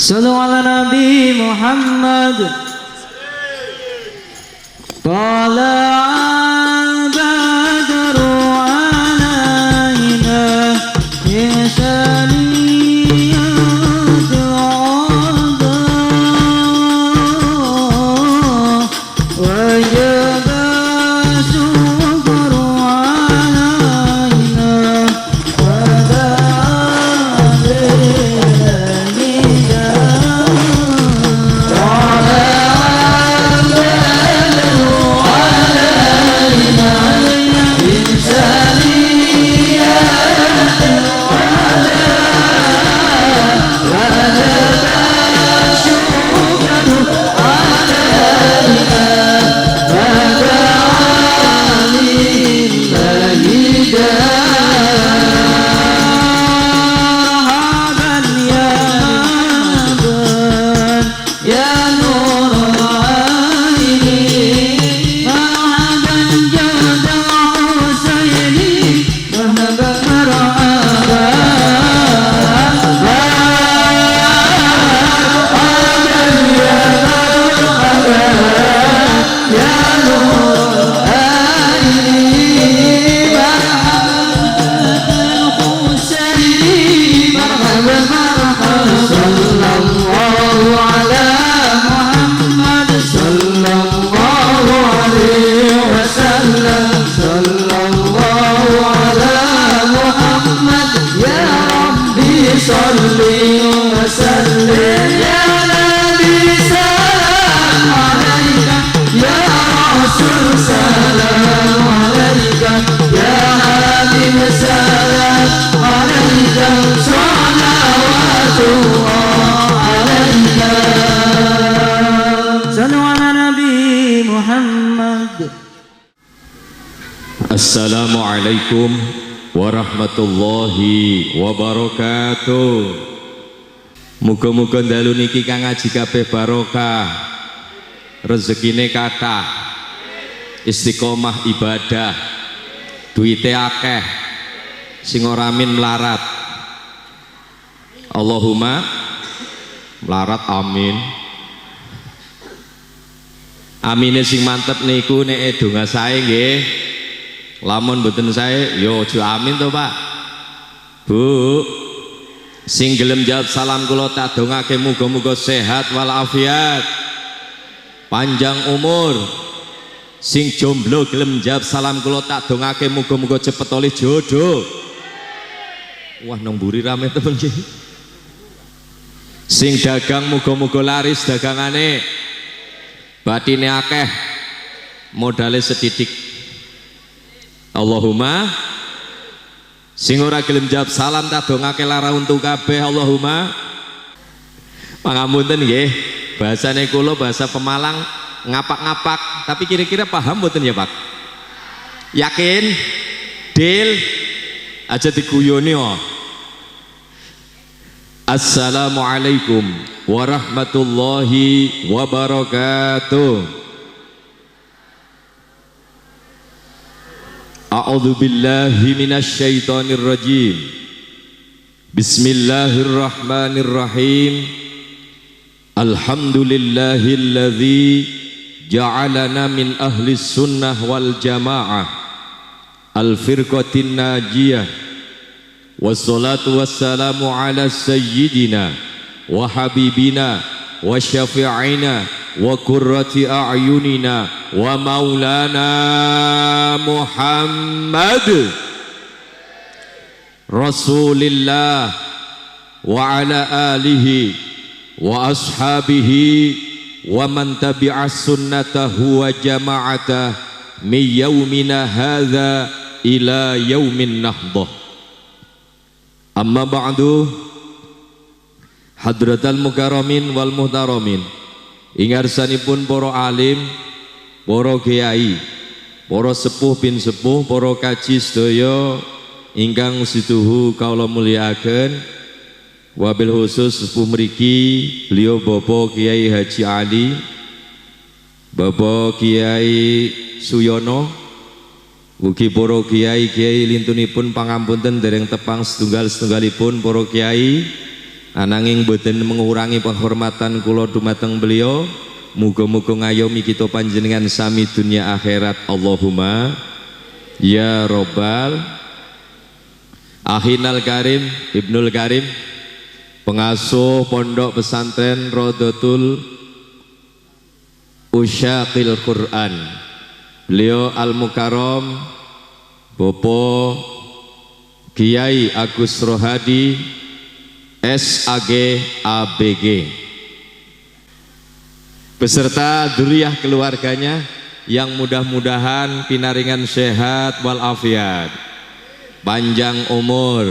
صلوا على نبي محمد طلع البدر علينا في ثنيات العذراء وجب الشكر علينا ودعا Assalamualaikum warahmatullahi wabarakatuh. Muga-muga dalu niki kang ngaji kabeh barokah, rezekine kathah, istiqomah ibadah, duwite akeh, sing ora amin melarat. Allahumma melarat amin. Amine sing mantep niku nek donga sae nggih. Lamun mboten sae yo aja amin to Pak. Bu, sing gelem jawab salam kula tak dongake muga-muga sehat walafiat, panjang umur. Sing jomblo gelem jawab salam kula tak dongake muga-muga cepet oleh jodoh. Wah nang mburi rame temen iki. Sing dagang muga-muga laris dagangane, batine akeh, modale sedidik. Allahumma, sing ora gelem jawab salam tak dongake lara untuk kabeh. Allahumma pangapunten nggih, bahasane kula bahasa Pemalang ngapak-ngapak, tapi kira-kira paham mboten ya Pak? Yakin? Deal? Aja diguyoni oh. Assalamualaikum warahmatullahi wabarakatuh. A'udzu billahi minasy syaithanir rajim. Bismillahirrahmanirrahim. Alhamdulillahilladzi ja'alana min ahli sunnah wal jamaah al-firqatin najiyah. Wassalatu wassalamu ala sayyidina wa habibina wa syafi'ina wa qurrati a'yunina wa maulana Muhammad Rasulillah wa ala alihi wa ashabihi wa man tabi'a sunnatahu wa jama'atah min yaumina hadha ila yaumin nahdah. Amma ba'du, hadratal mukarramin wal muhtaramin, ingarsanipun para alim, para kiai, para sepuh bin sepuh, para kaji sedaya ingkang situhu kaula mulyakaken, wabil khusus sepuh mriki beliau Bapak Kiai Haji Ali, Bapak Kiai Suyono, ugi para kiai-kiai lintunipun pangampunten dereng tepang setunggal-setunggalipun para kiai ananging boten mengurangi penghormatan kula dumateng beliau. Muga-muga ngayomi kita panjenengan sami dunia akhirat. Allahumma ya robbal. Ahinal Karim Ibnul Karim, pengasuh pondok pesantren Rodotul Usyaqil Quran. Beliau Al Mukarram Bopo Kiai Agus Rohadi SAG ABG beserta dzurriyyah keluarganya yang mudah-mudahan pinaringan sehat walafiat, panjang umur,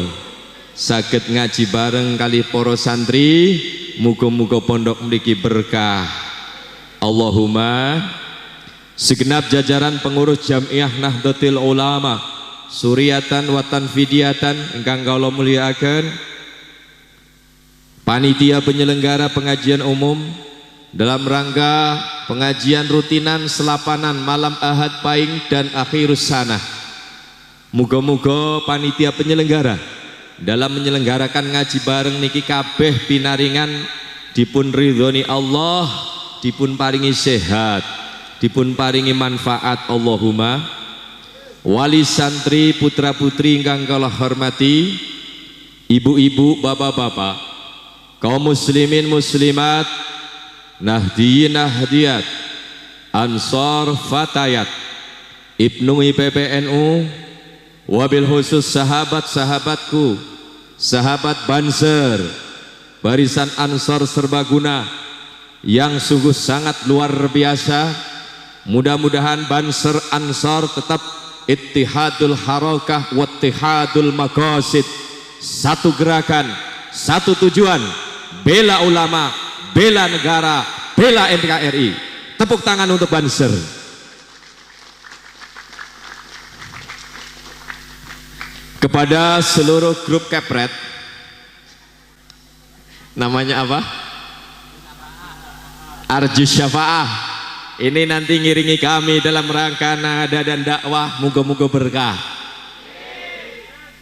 saged ngaji bareng kali para santri, muga-muga pondok mriki berkah. Allahumma. Segenap jajaran pengurus Jamiah Nahdlatul Ulama Suriatan wa Tanfidiyatan ingkang kula mulyakaken, panitia penyelenggara pengajian umum dalam rangka pengajian rutinan selapanan malam Ahad Pahing dan Akhirus Sanah. Muga-muga panitia penyelenggara dalam menyelenggarakan ngaji bareng niki kabeh pinaringan dipun ridhoni Allah, dipun paringi sehat, dipun paringi manfaat. Allahumma. Wali santri putra putri ingkang kula hormati, ibu-ibu, bapak-bapak, kaum muslimin muslimat, nahdiyin nahdiyat, ansor fatayat, Ibnu IPPNU, wabil khusus sahabat-sahabatku, sahabat Banser, barisan Ansor Serbaguna yang sungguh sangat luar biasa. Mudah-mudahan Banser Ansor tetap ittihadul harakah wa ittihadul maqasid, satu gerakan, satu tujuan, bela ulama, bela negara, bela NKRI. Tepuk tangan untuk Banser. Kepada seluruh grup Kepret, namanya apa? Arjus Syafaah. Ini nanti ngiringi kami dalam rangka nada dan dakwah, moga-moga berkah.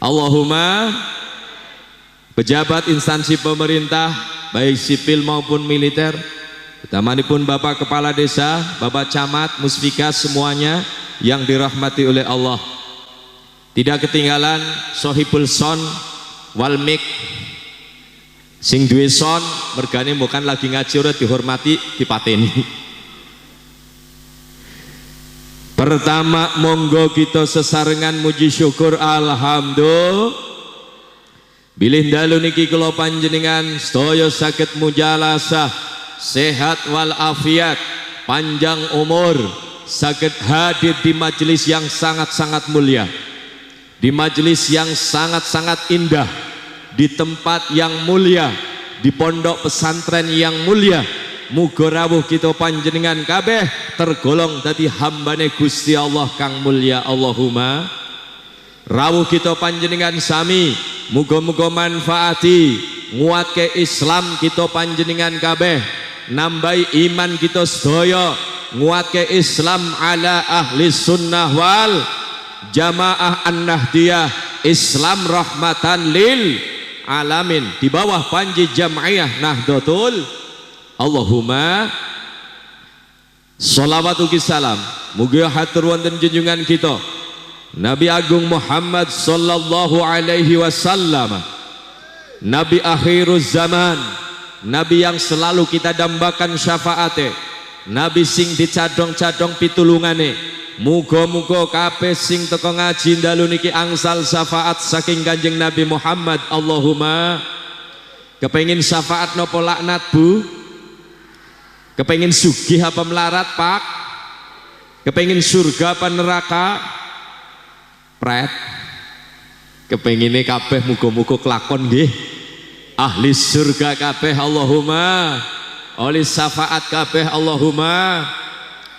Allahumma. Pejabat instansi pemerintah baik sipil maupun militer, utamanipun Bapak Kepala Desa, Bapak Camat, Musfika, semuanya yang dirahmati oleh Allah. Tidak ketinggalan sohibul son wal mik, sing duwe son mergane bukan lagi ngaji ora dihormati dipateni. Pertama monggo kita sesarengan muji syukur alhamdulillah. Bilih dalu niki kula panjenengan sedaya saged mujalasah, sehat wal afiat, panjang umur, saged hadir di majelis yang sangat-sangat mulia, di majelis yang sangat-sangat indah, di tempat yang mulia, di pondok pesantren yang mulia. Muga rawuh kita panjenengan kabeh tergolong dadi hambane Gusti Allah kang mulia. Allahumma. Rawuh kita panjenengan sami muga-muga manfaati nguatke Islam kita panjenengan kabeh, nambahi iman kita sedaya, nguatke Islam ala ahli sunnah wal jamaah an-nahdiyah, Islam rahmatan lil alamin, di bawah panji Jamiah Nahdlatul. Allahumma sholawat ugi salam mugi hatur wonten junjungan kita Nabi Agung Muhammad sallallahu alaihi wasallam, Nabi akhiruz zaman, Nabi yang selalu kita dambakan syafaate, Nabi sing dicadong-cadong pitulungane. Muga-muga kabeh sing teko ngaji dalu niki angsal syafaat saking Kanjeng Nabi Muhammad. Allahumma. Kepengin syafaat nopo laknat, Bu? Kepengin sugih apa melarat, Pak? Kepengin surga apa neraka? Pret. Kepengine kabeh muga-muga kelakon nggih. Ahli surga kabeh Allahumma. Oleh syafaat kabeh Allahumma.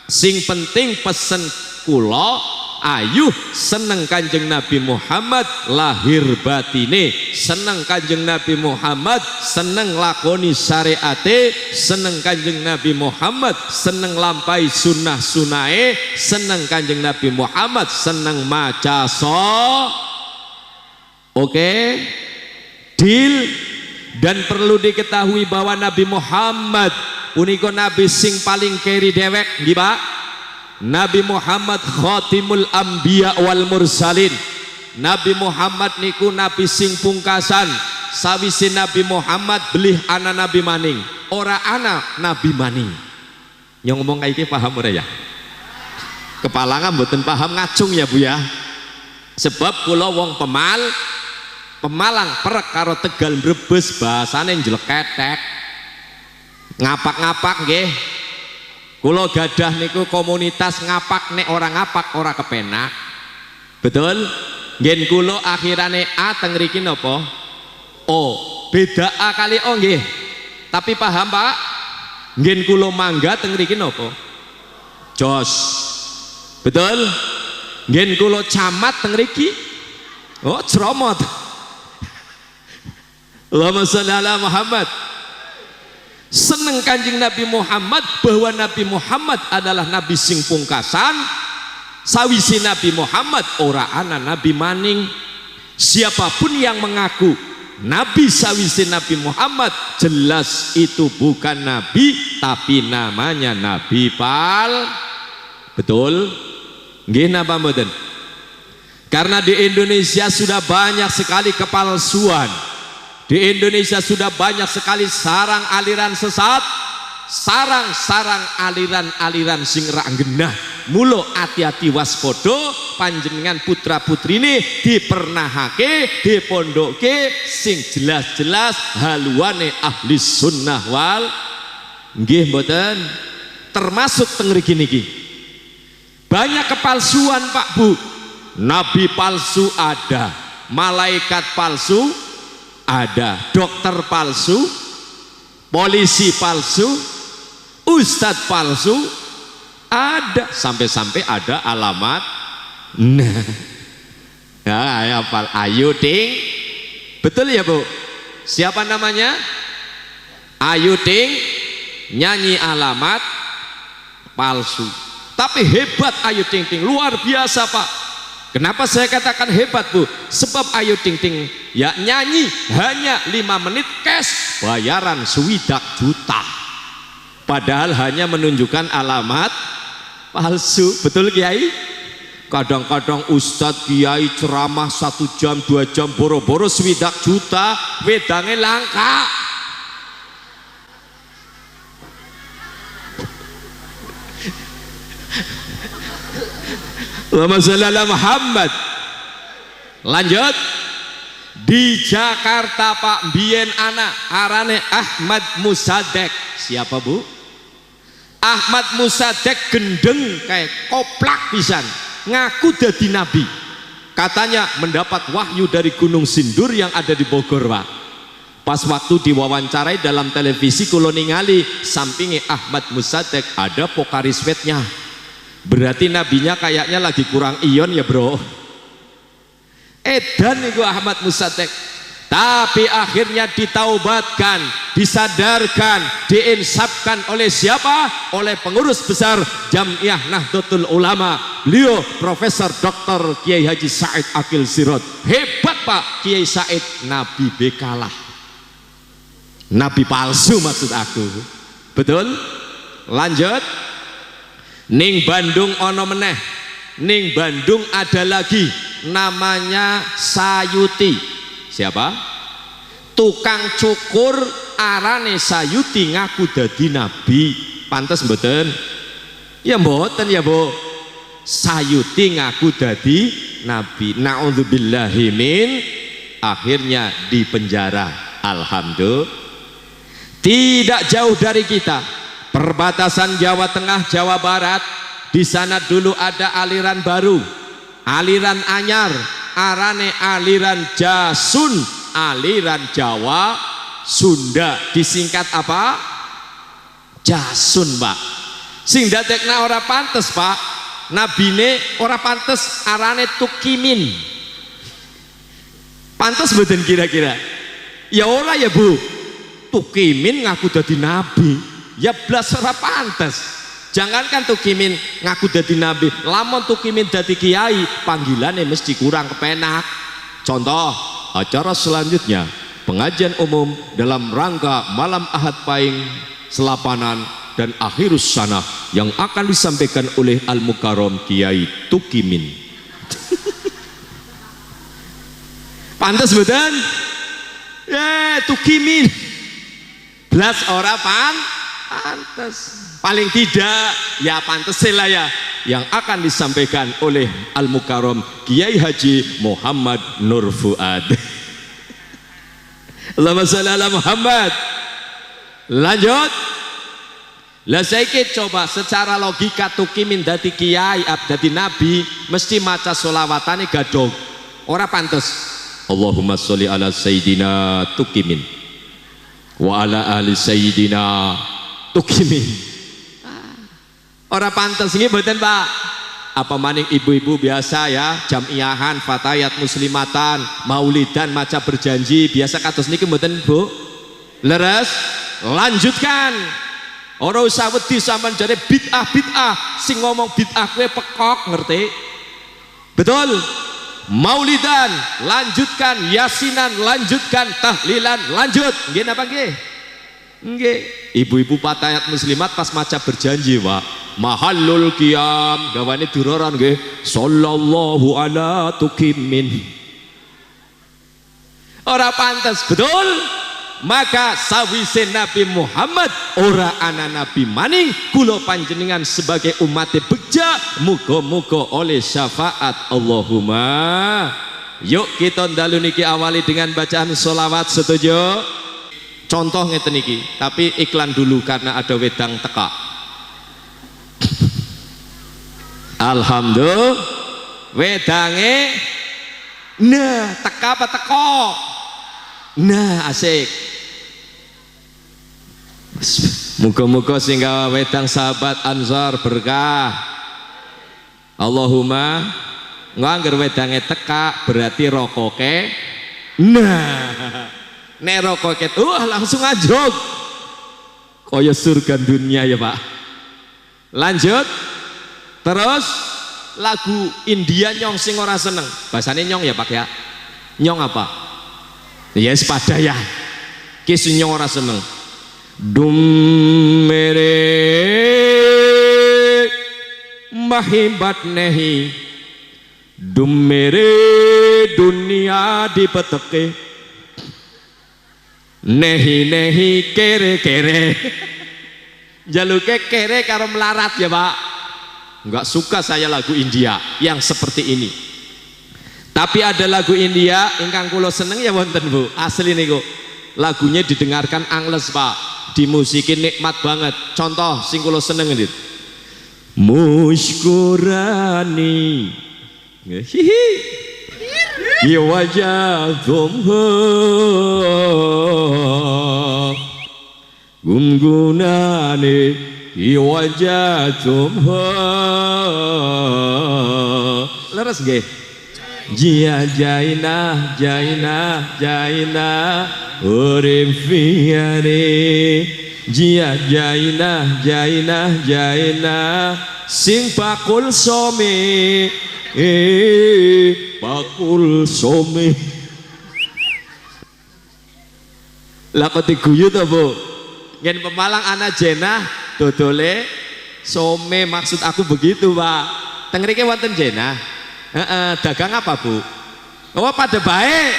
Sing penting pesen kula ayu seneng Kanjeng Nabi Muhammad lahir batine, seneng Kanjeng Nabi Muhammad, seneng lakoni syariate, seneng Kanjeng Nabi Muhammad, seneng lampai sunnah sunae, seneng Kanjeng Nabi Muhammad, seneng maca Oke, deal. Dan perlu diketahui bahwa Nabi Muhammad punika nabi sing paling keri dewek nggih Pak. Nabi Muhammad khatimul anbiya wal mursalin. Nabi Muhammad niku nabi sing pungkasan. Sawise Nabi Muhammad belih ana nabi maning, ora ana nabi maning. Yang ngomong kayak iki paham ora ya? Kepalangan mboten paham ngacung ya Bu ya. Sebab kula wong Pemalang perek karo Tegal Brebes bahasane njleketek. Ngapak-ngapak nggih. Kula gadah niku komunitas ngapak, nek ora ngapak ora kepenak. Betul? Nggih kula akhirane A teng mriki napa? O. Beda A kali O nggih. Tapi paham Pak? Nggih kula mangga teng mriki napa? Jos. Betul? Nggih kula camat teng mriki. Oh, Cromot. Allahumma sholli ala Muhammad. Seneng Kanjeng Nabi Muhammad bahwa Nabi Muhammad adalah nabi sing pungkasan. Sawise Nabi Muhammad ora ana nabi maning. Siapapun yang mengaku nabi sawise Nabi Muhammad jelas itu bukan nabi tapi namanya nabi betul? Nggih napa mboten? Karena di Indonesia sudah banyak sekali kepalsuan. Di Indonesia sudah banyak sekali sarang aliran sesat, sarang aliran sing ra genah. Mulo hati-hati waspodo panjenengan putra putrine dipernahake, dipondoke sing jelas-jelas haluane ahli sunnah wal nggih mboten. Termasuk teng mriki niki. Banyak kepalsuan Pak Bu. Nabi palsu ada, malaikat palsu ada, dokter palsu, polisi palsu, ustadz palsu ada, sampai-sampai ada alamat. Nah, ya hafal Ayu Ting, betul ya Bu? Siapa namanya? Ayu Ting nyanyi alamat palsu. Tapi hebat Ayu Ting Ting, luar biasa Pak. Kenapa saya katakan hebat Bu? Sebab Ayu Ting Ting ya nyanyi hanya 5 menit cash bayaran swidak juta. Padahal hanya menunjukkan alamat palsu. Betul Kiai? Kadang-kadang Ustadz Kiai ceramah 1 jam 2 jam boro-boro swidak juta, wedange langka. Allahumma sholli ala Muhammad. Lanjut. Di Jakarta Pak biyen anak arane Ahmad Musadek. Siapa Bu? Ahmad Musadek gendeng kayak koplak pisan, ngaku dadi nabi. Katanya mendapat wahyu dari Gunung Sindur yang ada di Bogor Pak. Pas waktu diwawancarai dalam televisi kula ningali sampingi Ahmad Musadek ada Pokari Sweatnya. Berarti nabinya kayaknya lagi kurang ion ya Bro. Edan itu Ahmad Musadek. Tapi akhirnya ditaubatkan, disadarkan, diinsafkan oleh siapa? Oleh pengurus besar Jam'iyah Nahdlatul Ulama, beliau Profesor Dr. Kiai Haji Said Akil Sirot. Hebat Pak Kiai Said, nabi bekalah, nabi palsu maksud aku. Betul? Lanjut. Ning Bandung ono meneh. Ning Bandung ada lagi namanya Sayuti. Siapa? Tukang cukur arane Sayuti ngaku dadi nabi. Pantes mboten? Ya mboten ya Bu. Sayuti ngaku dadi nabi. Naudzubillahi min, akhirnya dipenjara. Alhamdulillah. Tidak jauh dari kita, perbatasan Jawa Tengah, Jawa Barat, di sana dulu ada aliran baru, aliran anyar, arane aliran Jasun, aliran Jawa Sunda, disingkat apa? Jasun Pak. Sing dadekna ora pantes Pak, nabine ora pantes, arane Tukimin. Pantes mboten kira-kira? Ya ora ya Bu. Tukimin ngaku dadi nabi. Ya blas ora pantes. Jangankan Tukimin ngaku dadi nabi, lamun Tukimin dadi kiai, panggilannya mesti kurang kepenak. Contoh, acara selanjutnya pengajian umum dalam rangka malam Ahad Pahing Selapanan dan Akhirus Sanah yang akan disampaikan oleh Al-Mukarram Kiai Tukimin. Pantes betul? Tukimin. Belas ora pantes. Paling tidak ya pantes lah ya yang akan disampaikan oleh Al-Mukarram Kiai Haji Muhammad Nur Fuad. Allahumma sholli ala Muhammad. Lanjut. Lah saiki coba secara logika Tukimin dadi kiai, dadi nabi, mesti maca sholawatane gadog. Ora pantes. Allahumma sholli ala Sayyidina Tukimin wa ala ali Sayyidina Tukimin. Ora pantes nggih mboten Pak? Apa maning ibu-ibu biasa ya, jamiahan, fatayat muslimatan, maulidan, maca berjanji, biasa kados niki mboten Bu? Leres? Lanjutkan. Ora usah wedi sampean jare bid'ah, sing ngomong bid'ah kowe pekok, ngerti? Betul? Maulidan, lanjutkan, yasinan, lanjutkan, tahlilan, lanjut. Nggih napa nggih? Nggih. Ibu-ibu fatayat muslimat pas maca berjanji, Pak. Mahallul qiyam gawane duroran nggih sallallahu ala Tukimin. Ora pantes, betul? Maka sawise Nabi Muhammad ora ana nabi maning, kula panjenengan sebagai umat beja muga-muga oleh syafaat Allahumma. Yuk kita ndalu niki awali dengan bacaan sholawat, setuju? Contoh ngeten niki, tapi iklan dulu karena ada wedang teka. Alhamdulillah wedange nah teka apa teko, nah asik. Muga-muga sing gawa wedang sahabat Ansor berkah. Allahumma. Ngangger wedange teka berarti rokoke nah nek rokoke langsung ajog kaya surga dunia ya Pak. Lanjut. Terus lagu India nyong sing ora seneng. Bahasane nyong ya Pak ya. Nyong apa? Yes pada ya. Kis nyong ora seneng. Dum mere mahibat nehi. Dum mere dunia dipeteke. Nehi nehi kere kere. Jaluke kere karo melarat ya Pak. Enggak suka saya lagu India yang seperti ini. Tapi ada lagu India ingkang kula seneng ya wonten Bu. Asli niku. Lagunya didengarkan angles Pak. Dimusikin nikmat banget. Contoh sing kula seneng ngendit. Mushkurani. Hihi. Ya wajah gunggunane iwajatum leres nggih. Jia jaina jaina jaina urip fiare. Jia jaina jaina jaina sing pakul some pakul some. Lah kok diguyu to Bu? Ngen Pemalang anak jenah dodole some, maksud aku begitu Pak. Teng mriki wonten jenah. Dagang apa Bu? Oh pada baik.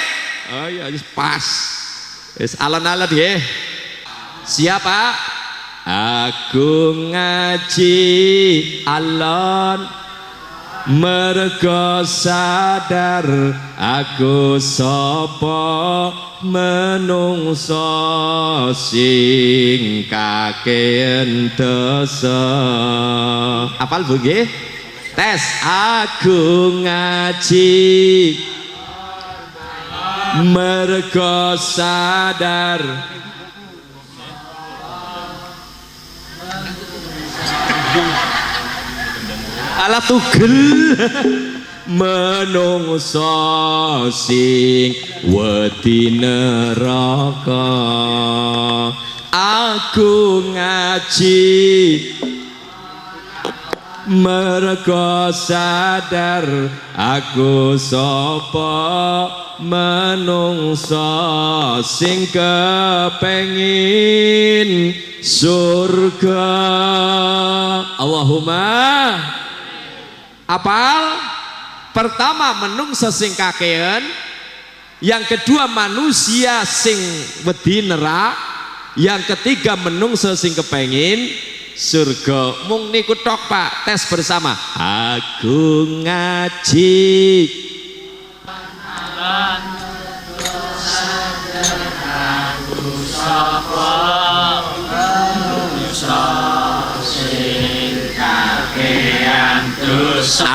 Oh iya pas. Wis alon-alon nggih. Siapa? Aku ngaji alon mergo sadar aku sapa menungso sing kakean dosa. Apal Bu nggih? Tes. Aku ngaji mergo sadar ala tugel menungso sing wedi neraka. Aku ngaji mergo sadar aku sapa menungso sing kepengin surga. Allahumma apal. Pertama menungso sing kakean, yang kedua manusia sing wedi nerak, yang ketiga menungso sing kepengin surga. Mung niku tok Pak, tes bersama. Aku ngaji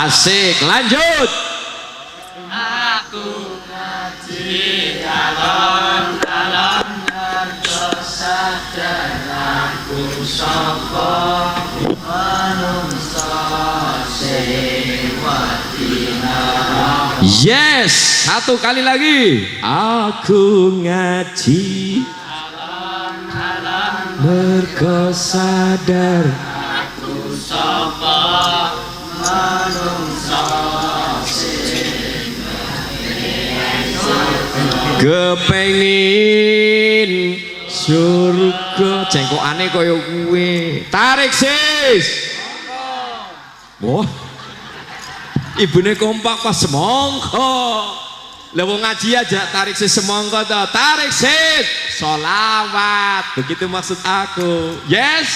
asik, lanjut. Aku ngaji alon-alon mergo sadar aku sapa manungsa sing wedi neraka. Yes, satu kali lagi. Aku ngaji Alon-alon mergo sadar aku sapa manungsa kepengin surga. Cengkokane kaya kuwe. Tarik sis. Wah, ibune kompak pas semongko. Lah wong ngaji aja tarik sis semongko to. Tarik sis. Sholawat. Begitu maksud aku. Yes.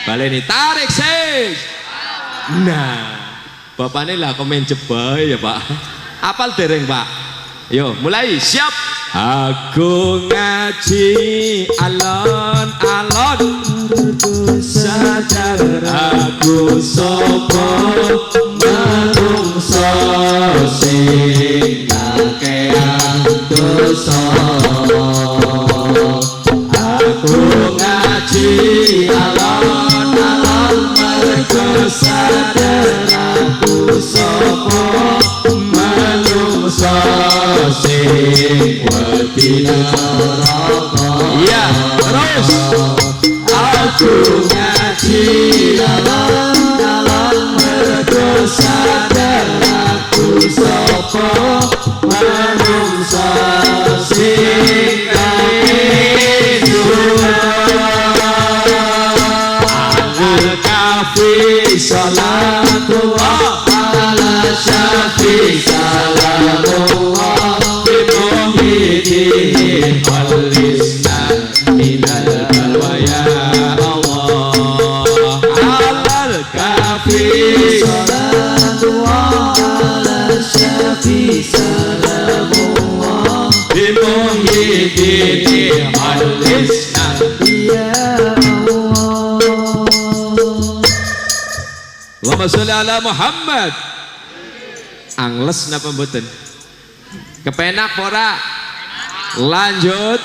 Baleni tarik sis. Nah, bapaknya lah komen jebai ya Pak. Apal dereng Pak? Yo mulai, siap. Aku ngaji alon-alon sadar aku sapa manungsa sing kakean dosa. Aku ngaji alon-alon mergo sadar aku sapa manungsa sing wedi neraka. Iya, terus. Aku ngaji alon-alon mergo sadar aku sapa manungsa sing kepengin surga. Al-Kafi salatullah ala syafi salamullah bimuhyiddin al-islam minal balwaya Allah. Al-Kafi salatullah ala syafi salamullah bimuhyiddin al-islam ya Allah. Allahumma sholli ala Muhammad. Angles napa mboten? Kepenak ora? Lanjut.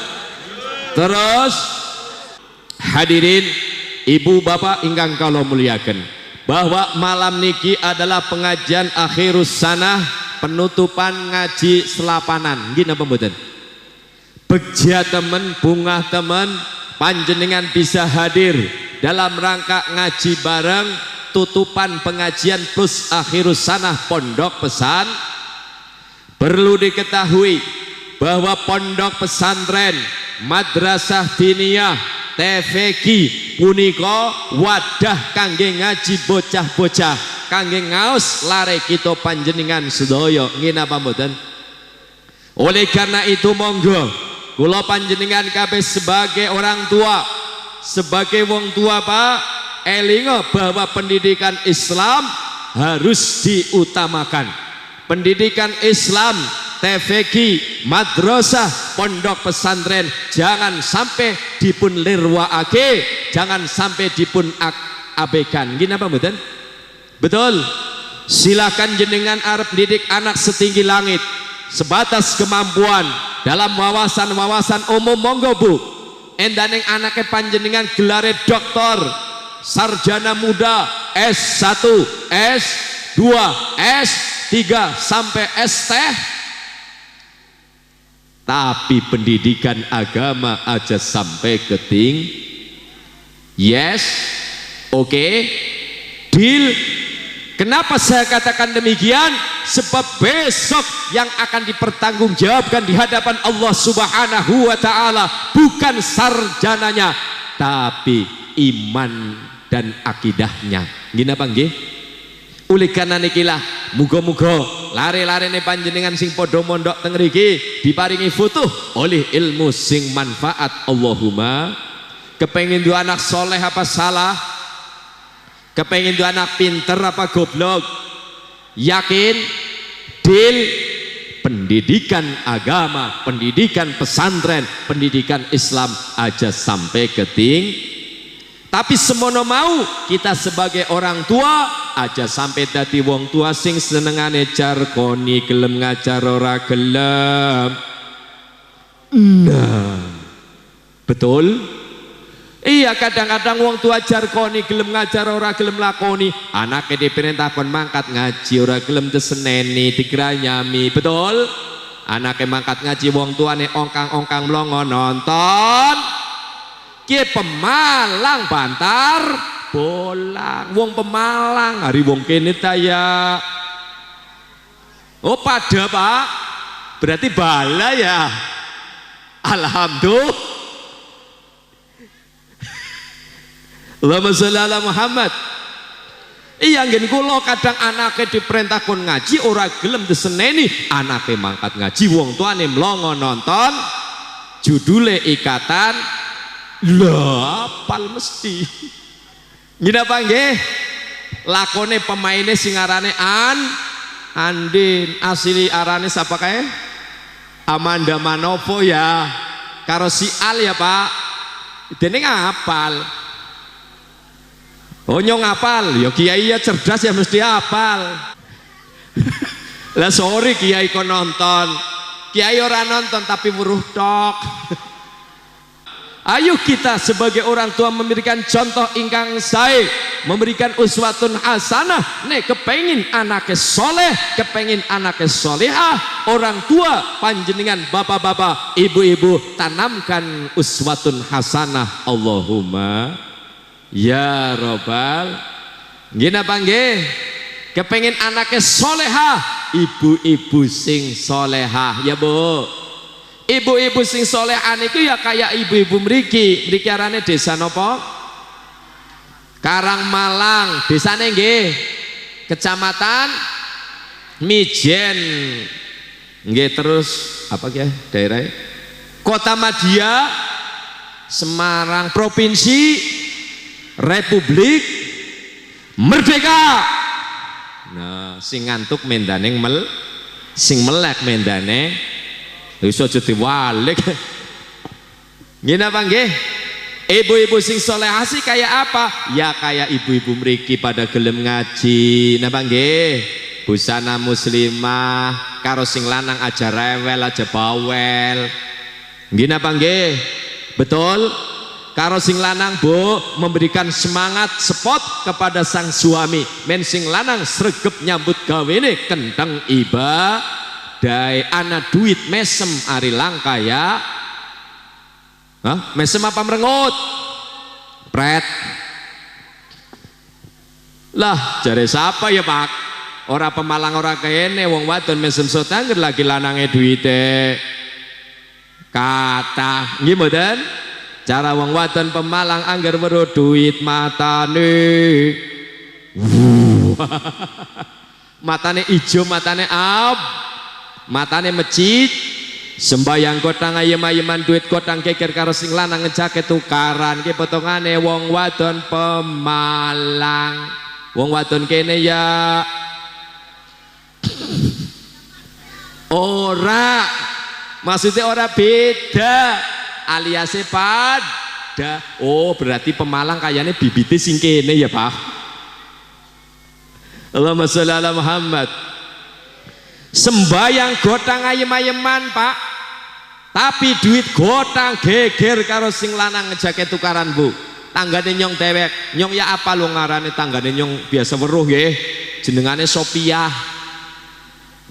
Terus hadirin ibu bapak ingkang kula muliaken, bahwa malam niki adalah pengajian akhirus sanah, penutupan ngaji selapanan. Nggih napa mboten? Begja temen, bungah temen, panjenengan bisa hadir dalam rangka ngaji bareng tutupan pengajian plus akhirus sanah pondok pesan. Perlu diketahui bahwa pondok pesantren madrasah diniyah TVQ punika wadah kangge ngaji bocah-bocah, kangge ngaos lare kita panjenengan sedaya. Nggih napa mboten? Oleh karena itu monggo kula panjenengan kabeh sebagai orang tua, sebagai wong tua Pak, elingo bahwa pendidikan Islam harus diutamakan. Pendidikan Islam, TVQ, madrasah, pondok pesantren jangan sampai dipun lirwaake, jangan sampai dipun abaikan. Gini apa mboten? Betul. Silakan jenengan arep didik anak setinggi langit, sebatas kemampuan dalam wawasan-wawasan umum monggo Bu. Endaning anaknya panjenengan gelare doktor, sarjana muda, S1, S2, S3 sampai ST, tapi pendidikan agama aja sampai ke yes, oke, deal. Kenapa saya katakan demikian? sebab besok yang akan dipertanggungjawabkan di hadapan Allah Subhanahu wa taala bukan sarjananya tapi iman dan akidahnya. Nggih napa nggih? Oleh karena nikilah muga-muga lare-larene panjenengan sing padha mondok teng mriki diparingi futuh oleh ilmu sing manfaat. Allahumma. Kepengin dua anak soleh apa salah? Kepengin dua anak pinter apa goblok? Yakin? Deal? Pendidikan agama, pendidikan pesantren, pendidikan Islam aja sampai keting. Tapi semono mau kita sebagai orang tua aja sampai dadi wong tua sing senengane jarkoni gelem ngajar ora gelem. Nah, betul? Iya, kadang-kadang wong tua jarkoni gelem ngajar ora gelem lakoni, anake diperintah kon mangkat ngaji ora gelem diseneni digranyami. Betul? Anake mangkat ngaji wong tuane ongkang-ongkang mlongo nonton. Kie Pemalang Bantar bolang wong Pemalang hari wong kene ta ya. Oh pada Pak, berarti bala ya. Alhamdulillah. Allahumma sholli ala Muhammad. Iya ngen kula kadang anake diperintah kon ngaji ora gelem diseneni, anake mangkat ngaji wong tuane mlongo nonton. Judule ikatan lah apal mesti. Gini apa nggih? Lakone pemainnya sing arane Andin, asli arane siapa kae? Amanda Manopo ya. Karo si Al ya Pak. Dene ngapal. Oh nyong apal, ya kiai ya cerdas ya mesti apal. Lah sorry kiai kon nonton. Kiai ora nonton tapi weruh tok. Ayo kita sebagai orang tua memberikan contoh ingkang sae, memberikan uswatun hasanah. Nek kepengin anake soleh, kepengin anake solehah, orang tua panjenengan bapak-bapak, ibu-ibu tanamkan uswatun hasanah. Allahumma ya robbal. Nggih napa nggih? Kepengin anake solehah, ibu-ibu sing solehah ya Bu. Ibu-ibu sing solehan itu ya kayak ibu-ibu mriki arane desa napa? Karangmalang, desane nggih. Kecamatan Mijen. Nggih terus apa ya daerah? Kota Madia, Semarang, Provinsi Republik Merdeka. Nah, sing ngantuk mendane sing melek mendane iso aja diwalik. Nggih napa nggih? Ibu-ibu sing salehah sih kayak apa? Ya kayak ibu-ibu mriki pada gelem ngaji. Napa nggih? Busana muslimah, karo sing lanang aja rewel, aja bawel. Nggih napa nggih? Betul? Karo sing lanang Bu memberikan semangat spot kepada sang suami. Men sing lanang sregep nyambut gawene kendang iba. Dai anak duit mesem ari langka ya. Hah? Mesem apa merengut? Pret. Lah jare siapa ya Pak? Ora Pemalang ora kene wong wadon mesem sotangger lagi lanange duite. Kata nggih mboten? Cara wong wadon Pemalang angger weruh duit matane. Matane ijo, matane matane mecit, sembayang kotang ayem-ayeman duit kotang keker karo sing lanang ngejake tukaran ki potongane wong wadon Pemalang. Wong wadon kene ya ora, maksudnya ora beda, aliase pada. Oh berarti Pemalang kayaknya bibitnya sing kene ya Pak. Allahumma sholli ala Muhammad. Sembayang gotang ayem-ayeman Pak, tapi duit gotang geger karo sing lanang ngejake tukaran Bu. Tanggane nyong dewek, nyong ya apa lo ngarane tanggane nyong biasa weruh nggih, jenengane Sopiah.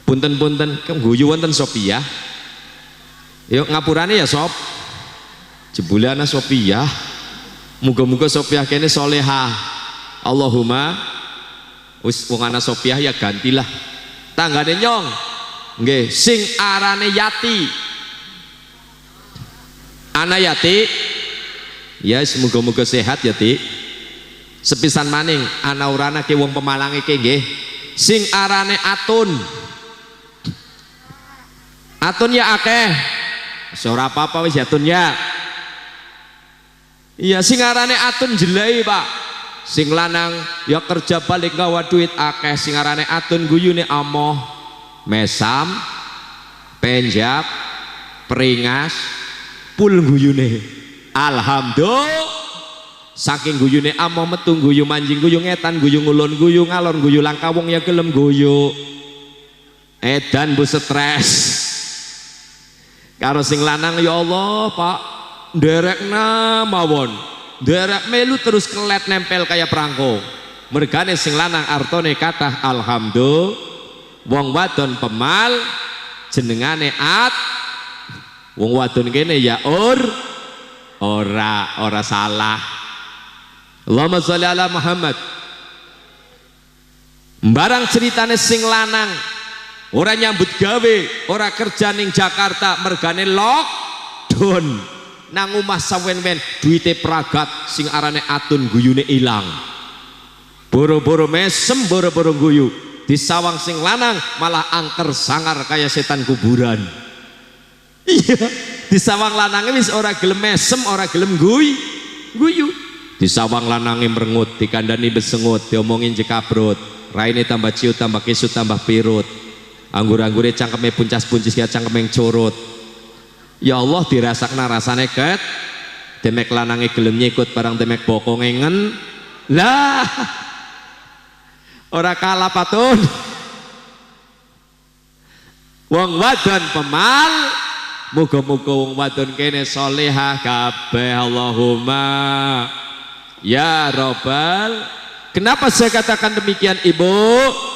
Punten-punten guyu wonten Sopiah. Yuk ngapurane ya Sob. Jebule ana Sopiah. Muga-muga Sopiah kene solehah. Allahumma wis wong ana Sopiah ya gantilah. Tanggane nyong. Nggih, sing arane Yati. Ana Yati. Ya semoga-moga sehat Yati. Sepisan maning ana urana ke wong Pemalang iki nggih. Sing arane Atun. Atun ya akeh. Ora apa-apa wis Atun ya. Iya sing arane Atun jelai Pak. Sing lanang ya kerja balik gawa duit akeh. Sing arane Atun guyune amoh, mesam, penjap, peringas, pul guyune. Alhamdulillah. Saking guyune amoh metu guyu manjing guyu ngetan guyu ngulon guyu ngalor guyu langkawong ya gelem guyu. Edan bu stres. Karo sing lanang ya Allah Pak nderekna mawon nderek melu terus kelet nempel kaya perangko. Mergane sing lanang artone kathah alhamdulillah. Wong wadon pemal jenengane At. Wong wadon kene ya ora salah. Allahumma sholli ala Muhammad. Barang ceritane sing lanang ora nyambut gawe, ora kerja ning Jakarta mergane lockdown. Nang omah sawen-wen duite pragat sing arane Atun guyune ilang. Boro-boro mesem boro-boro guyu. Disawang sing lanang malah angker sangar kaya setan kuburan. Iya, disawang lanange wis ora gelem mesem, ora gelem guyu. Disawang lanange merengut, dikandani besengut, diomongin jekabrut. Raine tambah ciut, tambah kisut, tambah pirut. Anggur-anggure cangkeme puncas-puncis ya cangkeme curut. Ya Allah dirasakna rasane ket. Demek lanange gelem nyikut barang demek bokonge ngen. Lah. Ora kalah patun. Wong wadon pemal, muga-muga wong wadon kene solehah kabeh Allahumma ya Robbal. Kenapa saya katakan demikian Ibu?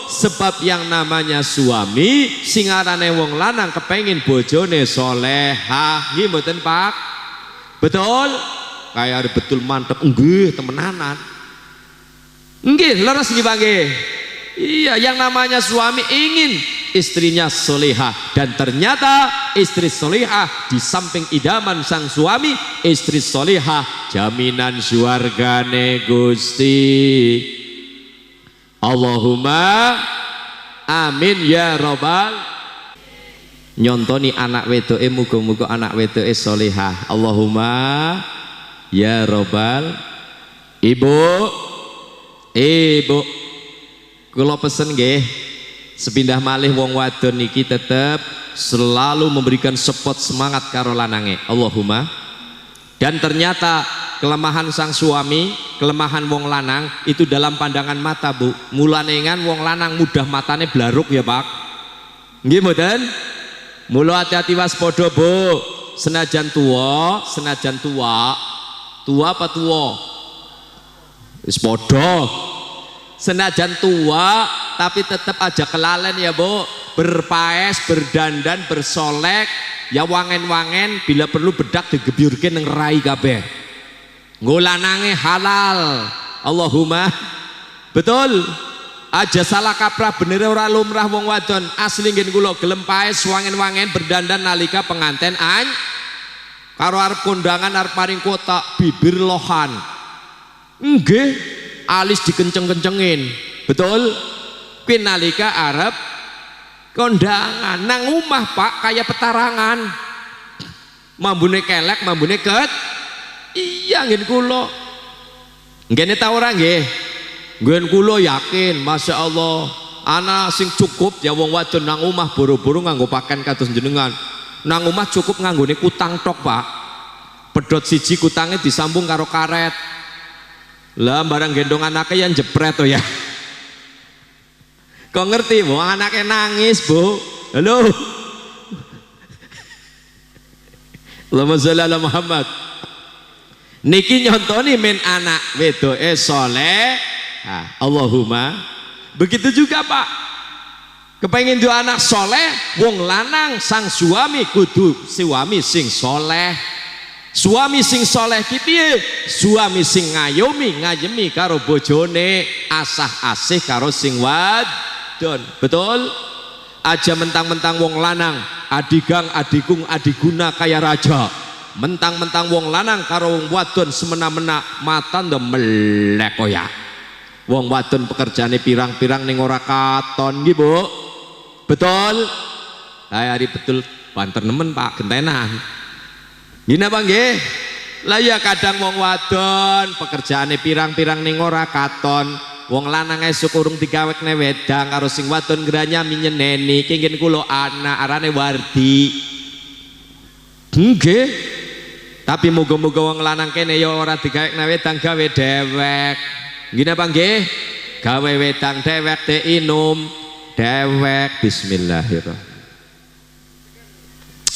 Sebab yang namanya suami singarane wong lanang kepengin bojone solehah. Nggih mboten Pak? Betul? Kayak betul mantep nggih temenanan. Nggih, leres nggih Pak nggih. Iya, yang namanya suami ingin istrinya solehah, dan ternyata istri solehah di samping idaman sang suami, istri solehah jaminan syurgane Gusti. Allahumma amin ya Robbal. Nyontoni anak wedoke muga-muga anak wedoke solehah. Allahumma ya Robbal. Ibu kula pesen nggih, sepindah malih wong wadon niki tetep selalu memberikan support semangat karo lanange. Allahumma. Dan ternyata kelemahan sang suami, kelemahan wong lanang itu dalam pandangan mata Bu. Mulanengan wong lanang mudah matane blaruk ya Pak. Nggih mboten? Mula hati-hati waspada Bu. Senajan tua apa tua? Wis padha. Senajan tua tapi tetap aja kelalen ya Bu. Berpaes, berdandan, bersolek, ya wangen-wangen, bila perlu bedak digebyurke nang rai kabeh. Nggo lanange halal. Allahumma. Betul. Aja salah kaprah bener ora lumrah wong wadon. Asli ngen kula gelem paes wangen-wangen berdandan nalika penganten karo arep kondangan arep maring kotak bibir lohan. Nggih, alis dikenceng-kencengin. Betul? Kuwi nalika arep kondangan nang omah Pak kaya petarangan. Mambune kelek, mambune ket. Iya ngen kula. Nggene ta ora nggih? Ngen kula yakin Masya Allah ana sing cukup ya wong wadon nang omah boro-boro nganggo pakaian kados jenengan. Nang omah cukup nganggone kutang tok Pak. Pedhot siji kutange disambung karo karet. Lah barang gendong anaknya yang jepret tuh ya. Kok ngerti Bu? Anaknya nangis Bu. Halo. Allahumma sholli ala Muhammad. Niki nyontoni men anak wedoke soleh. Allahumma. Begitu juga Pak. Kepengen dua anak soleh, wong lanang sang suami kudu suami sing soleh. Suami sing soleh ki piye? Suami sing ngayemi karo bojone, asah-asih karo sing wadon. Betul? aja mentang-mentang wong lanang adigang adikung adiguna kaya raja, mentang-mentang wong lanang karo wong wadon semena-mena matanda melek koya. Wong wadon pekerjaane pirang-pirang ning ora katon nggih Bu. Betul? Hari betul banter nemen Pak gentenan. Nggih napa nggih? Lah ya kadang wong wadon pekerjaane pirang-pirang ning ora katon. Wong lanang esuk urung digawekne wedang karo sing wadon granya minyeneni kengken kula anak arane Wardi. Nggih. Tapi muga-muga wong lanang kene ya ora digawekne wedang gawe dewek. Nggih napa nggih? Gawe wedang dewek inum dewek. Bismillahirrahmanirrahim.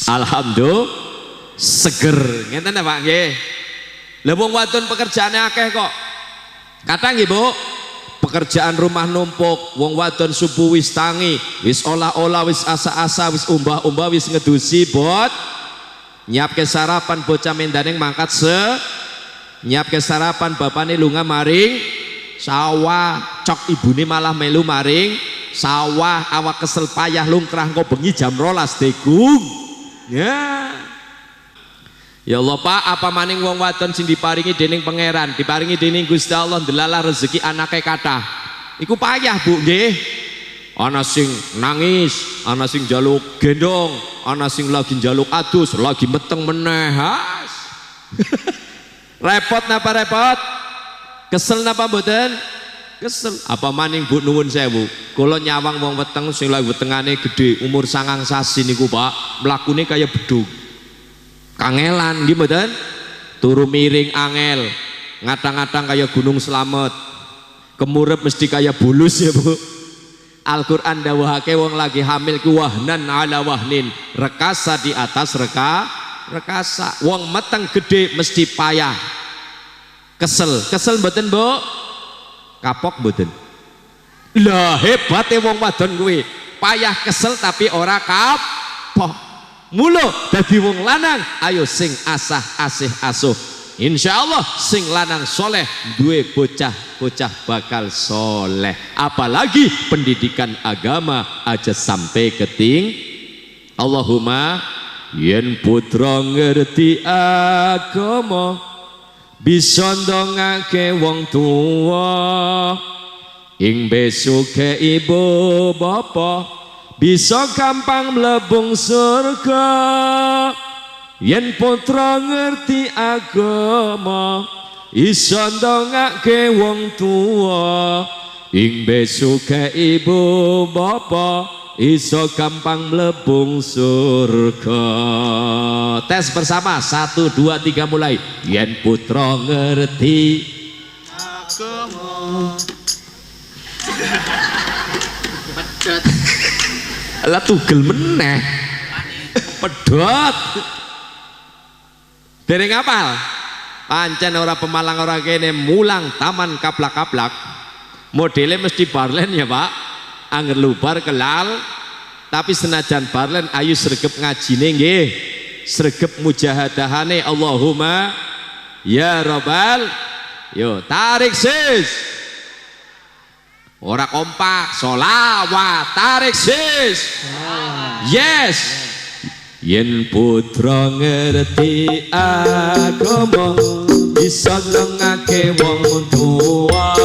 Alhamdulillah seger ngeten ta Pak nggih. Lah wong wadon pekerjaane akeh kok. Kata nggih Bu, pekerjaan rumah numpuk, wong wadon subuh wis tangi, wis olah-olah, wis asa-asa, wis umbah-umbah, wis ngedusi bot. Nyiapke sarapan bocah mendaning mangkat nyiapke sarapan bapane lunga maring sawah, cok ibune malah melu maring sawah, awak kesel payah lungkrah engko bengi jam 12 degung. Ya. Ya Allah Pak, apa maning wong wadon sing diparingi dening pangeran, diparingi dening Gusti Allah ndelalah rezeki anake kathah. Iku payah Bu nggih. Ana sing nangis, ana sing njaluk gendong, ana sing lagi njaluk adus, lagi meteng meneh. Repot napa repot? Kesel napa mboten? Kesel. Apa maning Bu nuwun sewu. Kula nyawang wong weteng sing lagi wetengane gedhe, umur 9 sasi niku Pak, mlakune kaya bedug. Kangelan nggih mboten? Turu miring angel, ngadang-ngadang kaya gunung Slamet. Kemurep mesti kaya bulus ya Bu. Al-Qur'an dawuhake wong lagi hamil ku wahnan ala wahnin, rekasa di atas rekasa. Wong meteng gede mesti payah. Kesel mboten Bu? Kapok mboten? Lah hebate wong wadon kuwi, payah kesel tapi ora kapok. Mula dadi wong lanang ayo sing asah asih asuh. Insyaallah sing lanang soleh duwe bocah bakal soleh. Apalagi pendidikan agama aja sampai keting. Allahumma yen putra ngerti agama bisa ndongake wong tuwa, ing besuke ibu bapa bisa gampang mlebung surga. Yen putra ngerti agama iso ndongake wong tuwa, ing besuke ibu bapa iso gampang mlebung surga. Tes bersama 1 2 3 mulai. Yen putra ngerti agama pedot lah tugel meneh pedot dereng apal pancen ora pemalang ora kene mulang taman kaplak-kaplak modelnya mesti barlen ya Pak, angger lubar kelal. Tapi senajan barlen ayu sregep ngajine nggih, sregep mujahadahane. Allahumma ya Rabbal, yo tarik sis, ora kompak, solawat, tarik sis, yes. Yen putra ngerti agama bisa nengake wong tua,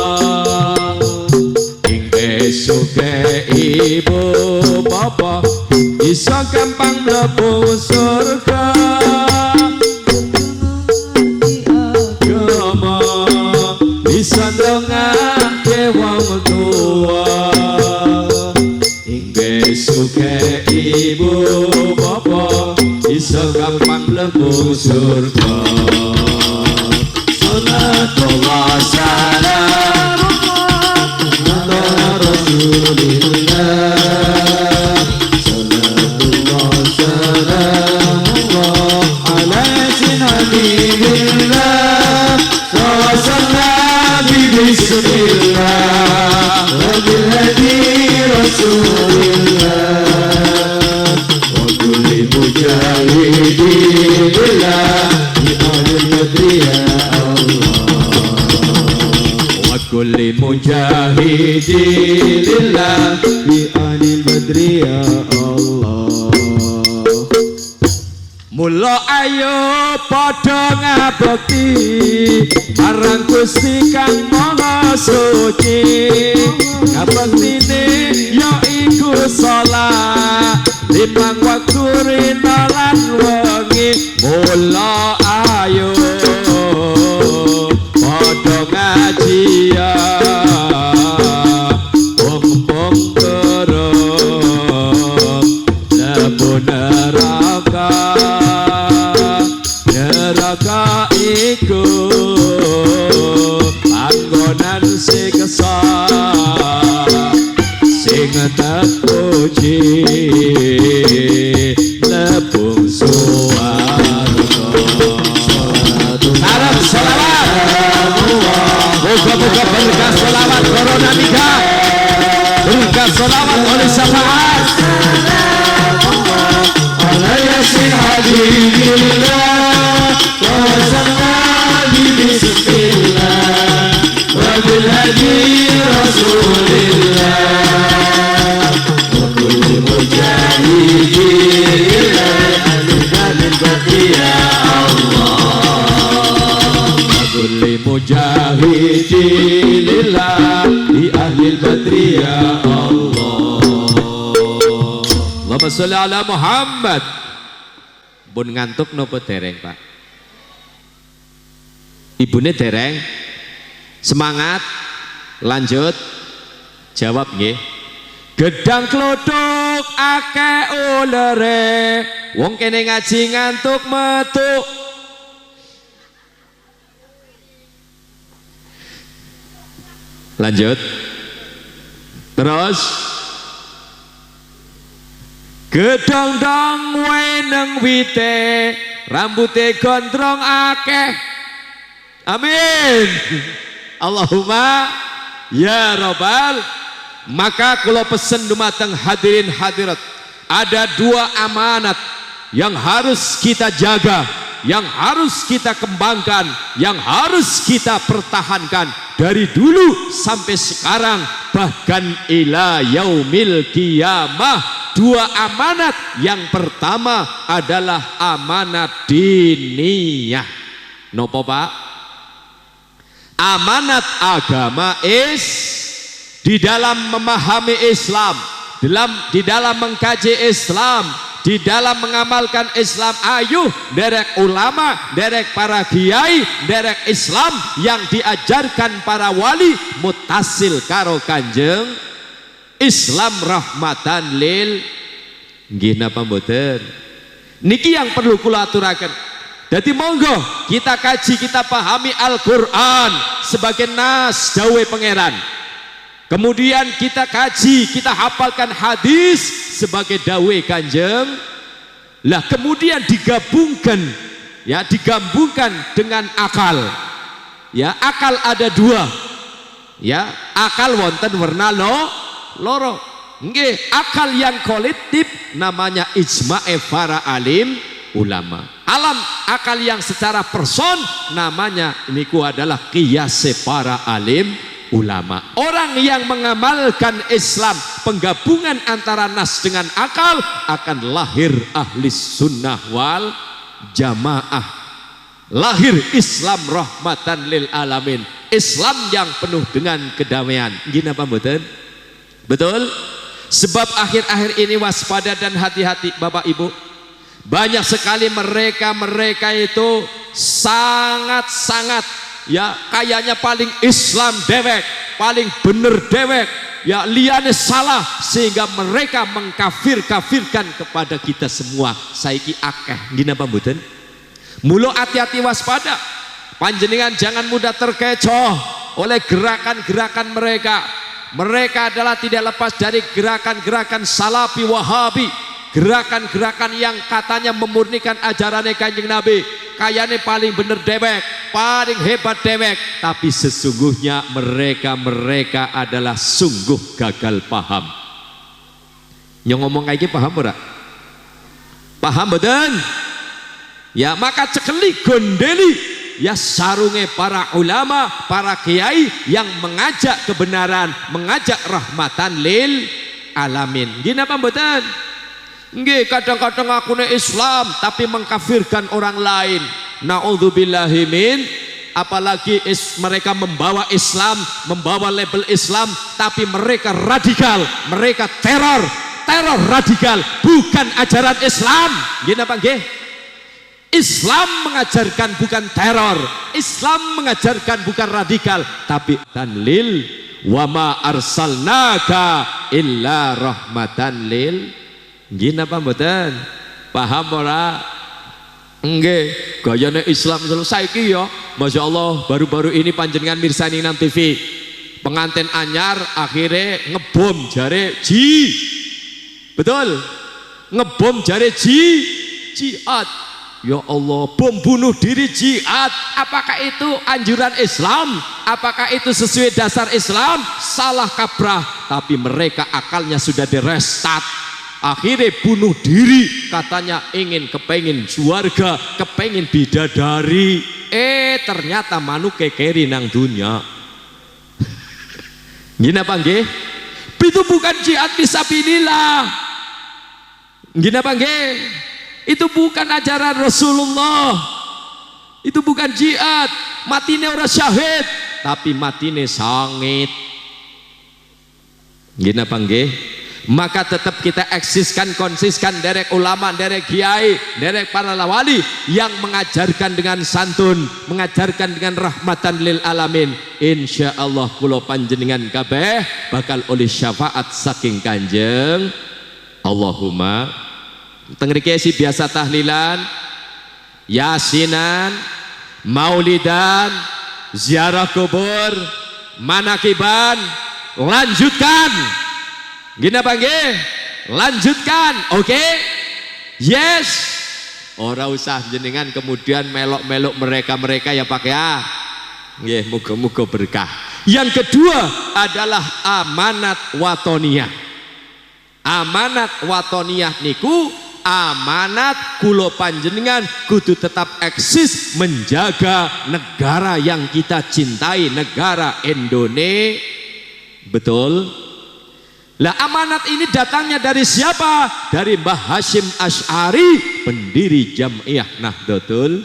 ing besuke ibu bapa bisa gampang mlebu surga. Agama bisa nengake wong tua, ing besuke ibu bapa bisa gampang mlebu surga. Salatullah salamullah ala rasulillah, salatullah salamullah ala habibillah, sallallahu bismillah wa bil hadi rasulillah. Wa kulli mujahidin lillah bi anil badri ya Allah. Mula ayo padha ngabekti marang Gusti Kang Maha Suci. Ngabektine ya iku salat limang waktu rina lan wengi. Mula ayo padha ngaji ya wong-wong kerep lebu neraka. Neraka iku panggonan siksa sing terpuji lebung swarga. Arab selawat, moga-moga berkah selawat corona tiga, berkah selawat oleh syafaat oleh Yasin Habibullah. Mujahidilillah di ahlil badri ya Allah. Allahumma sholli ala Muhammad. Pun ngantuk nopo dereng Pak? Ibune dereng? Semangat? Lanjut? Jawab nggih. Gedang klodhok akeh ulere, wong kene ngaji ngantuk metu. Lanjut. Terus gedang-dang weneng wite, rambute gondrong akeh. Amin. Allahumma ya Rabbal. Maka kula pesen dumateng hadirin hadirat, ada dua amanat yang harus kita jaga, yang harus kita kembangkan, yang harus kita pertahankan dari dulu sampai sekarang, bahkan ila yaumil qiyamah. Dua amanat, yang pertama adalah amanat diniyah. Nopo Pak? Amanat agama di dalam memahami Islam, di dalam mengkaji Islam, di dalam mengamalkan Islam. Ayo derek ulama, derek para kiai, derek Islam yang diajarkan para wali mutasil karo Kanjeng Islam rahmatan lil. Nggih napa mboten? Niki yang perlu kula aturaken. Jadi monggo kita kaji, kita pahami Al-Qur'an sebagai nas dawuh pangeran. Kemudian kita kaji, kita hafalkan hadis sebagai dawuh Kanjeng. Lah kemudian digabungkan, ya digabungkan dengan akal. Ya, akal ada dua. Ya, akal wonten werna loro. Nggih, akal yang kolektif namanya ijma'e para alim ulama. Akal yang secara person namanya niku adalah qiyase para alim ulama. Orang yang mengamalkan Islam, penggabungan antara nas dengan akal, akan lahir ahli sunnah wal jamaah, lahir Islam rahmatan lil alamin, Islam yang penuh dengan kedamaian. Gini apa mboten? Betul? Sebab akhir-akhir ini waspada dan hati-hati Bapak Ibu. Banyak sekali mereka itu sangat-sangat, ya kayaknya paling Islam dewek, paling bener dewek, ya liane salah, sehingga mereka mengkafirkan kepada kita semua. Saiki akeh gini apa mboten? Mula hati-hati waspada, panjenengan jangan mudah terkecoh oleh gerakan-gerakan mereka. Mereka adalah tidak lepas dari gerakan-gerakan salafi wahabi, gerakan-gerakan yang katanya memurnikan ajaran Kanjeng Nabi, kayaknya paling bener dewek, paling hebat dewek, tapi sesungguhnya mereka adalah sungguh gagal paham. Yang ngomong kayak gini paham ora? Paham betul? Ya maka cekeli gondeli, ya sarunge para ulama, para kiai yang mengajak kebenaran, mengajak rahmatan lil alamin. Gini apa mboten? Nggih, kadang-kadang aku Islam tapi mengkafirkan orang lain. Naudzubillahi min, apalagi mereka membawa Islam, membawa label Islam, tapi mereka radikal, mereka teror radikal, bukan ajaran Islam. Gini apa nggih? Islam mengajarkan bukan teror, Islam mengajarkan bukan radikal, tapi tanlil wa ma arsalnaka illa rahmatan lil. Gini apa mboten? Paham ora? Nggih, gayane Islam selesai ki ya. Masya Allah, baru-baru ini panjenengan mirsani nang TV. Pengantin anyar akhirnya ngebom jare betul? Ngebom jare jihad. Ya Allah, bom bunuh diri jihad. Apakah itu anjuran Islam? Apakah itu sesuai dasar Islam? Salah kaprah. Tapi mereka akalnya sudah direstart. Akhirnya bunuh diri, katanya kepengin surga, kepengin bidadari. Ternyata manu kekeri nang dunia. Gini apa nggih? Itu bukan jihad fisabilillah. Gini apa nggih? Itu bukan ajaran Rasulullah. Itu bukan jihad. Matine ora syahid, tapi matine sangit. Gini apa nggih? Maka tetap kita eksiskan, konsisten derek ulama, derek kiai, derek para wali yang mengajarkan dengan santun, mengajarkan dengan rahmatan lil alamin. Insya Allah kula panjenengan kabeh bakal oleh syafaat saking Kanjeng Allahumma. Tengrike si biasa tahlilan, yasinan, maulidan, ziarah kubur, manakiban, lanjutkan. Gini apa nggih? Lanjutkan, oke? Yes. Ora usah jenengan kemudian melok-melok mereka ya Pak ya. Nggih, muga-muga berkah. Yang kedua adalah amanat watoniyah. Amanat watoniyah niku amanat kula panjenengan kudu tetap eksis menjaga negara yang kita cintai, negara Indonesia. Betul? Lah amanat ini datangnya dari siapa? Dari Mbah Hashim Asy'ari, pendiri Jam'iyah Nahdlatul.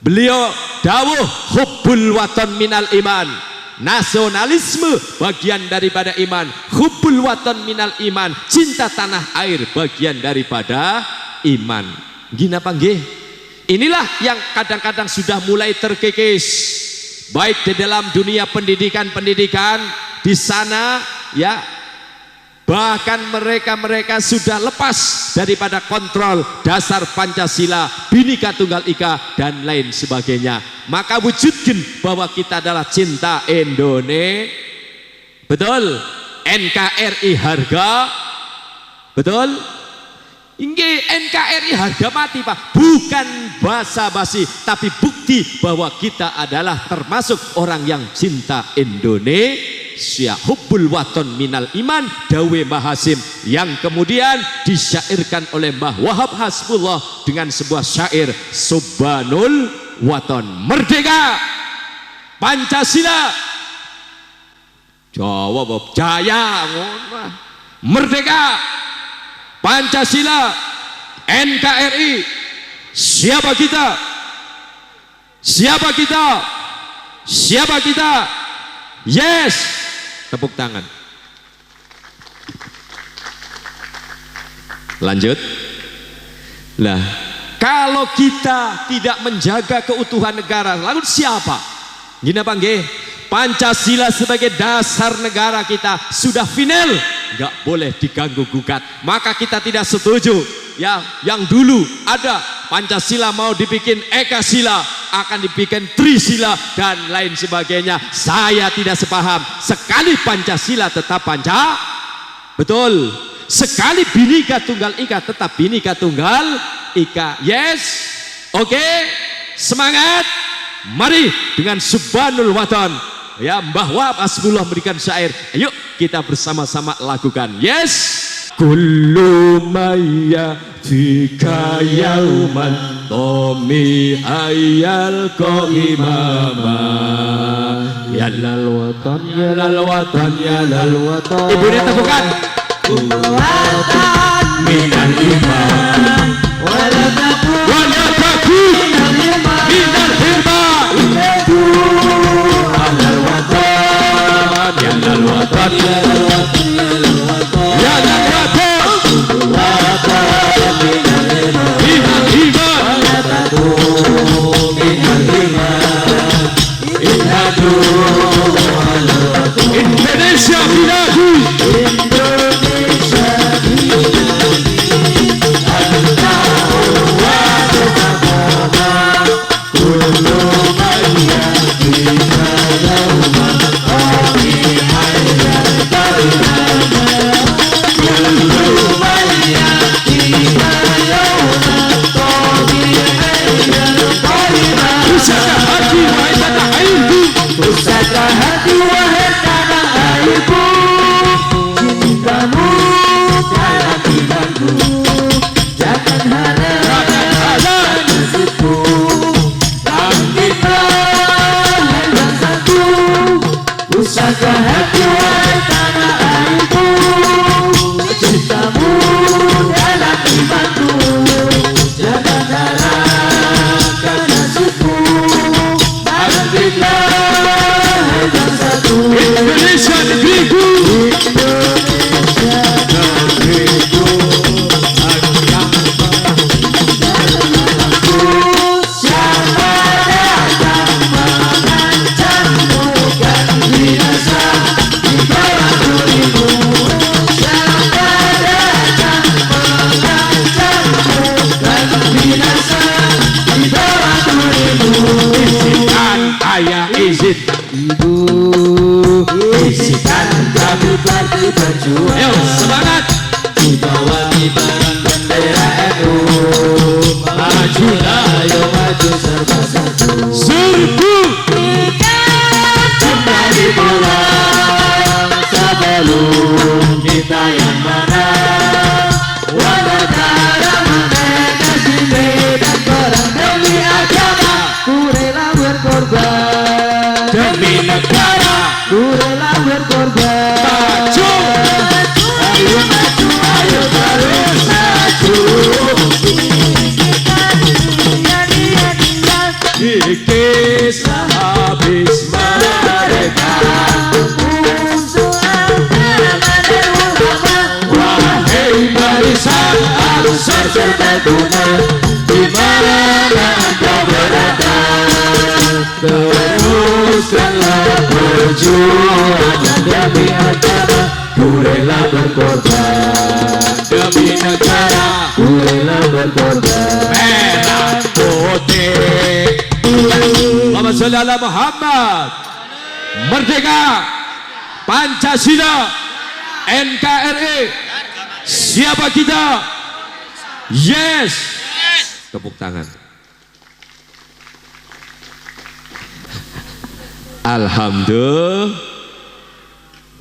Beliau dawuh hubbul watan minal iman. Nasionalisme bagian daripada iman. Hubbul watan minal iman. Cinta tanah air bagian daripada iman. Gini apa nggih? Inilah yang kadang-kadang sudah mulai terkikis. Baik di dalam dunia pendidikan di sana ya. Bahkan mereka sudah lepas daripada kontrol dasar Pancasila, Bhinneka Tunggal Ika dan lain sebagainya. Maka wujudkan bahwa kita adalah cinta Indonesia. Betul? NKRI harga. Betul? Ini NKRI harga mati Pak. Bukan basa-basi, tapi bukti bahwa kita adalah termasuk orang yang cinta Indonesia. Hubbul waton minal iman, dawe Mbah Hashim, yang kemudian disyairkan oleh Mbah Wahab Hasbullah dengan sebuah syair Subhanul Waton. Merdeka Pancasila, Jawa Bob Jaya, merdeka Pancasila, NKRI. Siapa kita? Siapa kita? Siapa kita? Yes. Tepuk tangan. Lanjut. Lah, kalau kita tidak menjaga keutuhan negara, lalu siapa? Gini apa nggih? Pancasila sebagai dasar negara kita sudah final, nggak boleh diganggu gugat. Maka kita tidak setuju ya, yang dulu ada Pancasila mau dibikin Ekasila, akan dibikin Trisila dan lain sebagainya. Saya tidak sepaham. Sekali Pancasila tetap betul. Sekali Bhinneka Tunggal Ika tetap Bhinneka Tunggal Ika. Yes. Oke. Semangat. Mari dengan Subhanul Waton. Ya, Mbah Wahab Hasbullah memberikan syair. Ayo kita bersama-sama lakukan. Yes. Kullu maya fika yauman tomi ayal ko imama ya lal watan ya lal watan ya lal watan. Ibu ini tepukan. Watan minal iman wala takun minal iman itu alal watan ya alal watan ya alal watan ya alal watan watan minal iman wala takun minal iman itu alal watan Indonesia biladu Indonesia Pusaka hati wahai tanah airku, cintamu dalam imanku, jangan harap nasibku, kita hanya satu. Pusaka hati wahai tanah airku, cintamu dalam imanku, jangan harap nasibku, kita Indonesia negeriku Indonesia negeriku siapa datang mengancammu kan binasa di bawah durimu siapa datang mengancammu kan binasa di bawah durimu izinkan ayah izin ibu isikan kami partai berjuang. Ayo semangat Di bawah kibaran bendera NU majulah ayo maju serba satu serbu kita kembali pulang sebelum kita yang menang walau darah mereka sini dan perang demi agama ku rela berkorban demi negara ku rela berkorban maju ayo maju ayo terus maju dikis habis mereka wahai barisan ansar serta tunai di mana engkau berada teruskanlah perjuangan demi agama ku rela berkorban demi negara ku rela berkorban merah putih. Allahumma sholli ala Muhammad. Merdeka, Pancasila, NKRI. Siapa kita? Yes. Tepuk tangan. Alhamdulillah.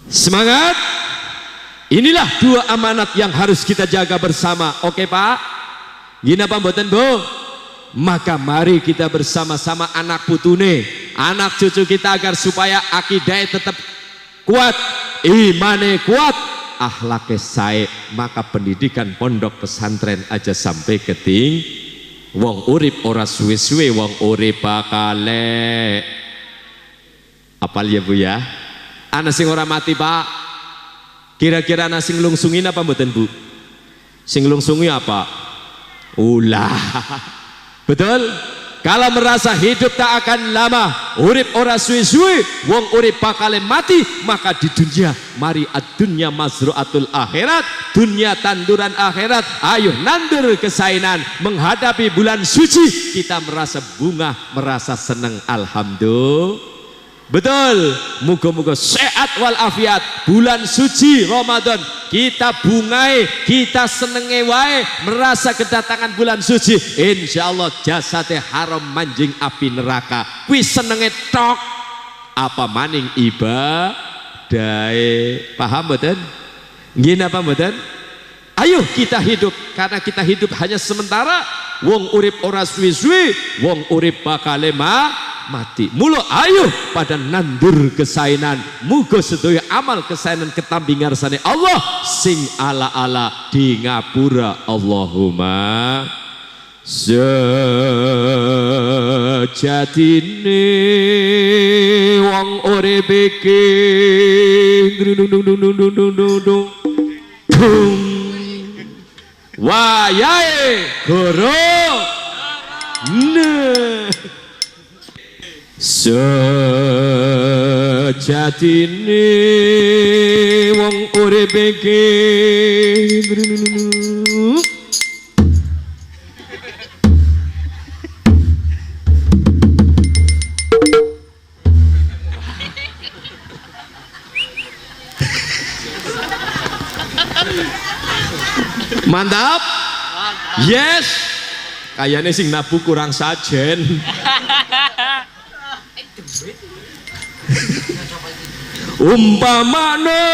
Semangat. Inilah dua amanat yang harus kita jaga bersama. Oke Pak? Gini apa mboten Bu? Maka mari kita bersama-sama anak putune, anak cucu kita agar supaya akidahnya tetap kuat, imane kuat, akhlaknya sae. Maka pendidikan pondok pesantren aja sampai keting. Wong urip ora suwe-suwe, wong urip bakale. Apal ya Bu ya? Ana sing ora mati Pak. Kira-kira ana sing lungsungin apa mboten Bu? Sing lungsungi apa? Ulah. Betul? Kalau merasa hidup tak akan lama, urip ora suwe-suwe, wong urip bakal mati, maka di dunia mari ad-dunya mazru'atul akhirat, dunia tanduran akhirat. Ayo nandur kesainan menghadapi bulan suci, kita merasa bunga, merasa senang. Alhamdulillah. Betul, muga-muga sehat walafiat. Bulan suci Ramadan kita bungai, kita senenge wae merasa kedatangan bulan suci. Insya Allah jasadnya haram manjing api neraka. Kuwi senenge tok apa maning ibadahe. Paham mboten? Nggih napa mboten? Ayo kita hidup, karena kita hidup hanya sementara. Wong urip ora suwi-suwi, wong urip bakal mati. Mula ayo pada nandur kesainan. Muga sedaya amal kesainan ketampi ngarsane Allah sing ala-ala di ngapura. Allahumma sejatine wong urip iki wayahe goro sejatine wong urip iki mantap. Yes. Kayaknya sing nabu kurang sajen. Umpamane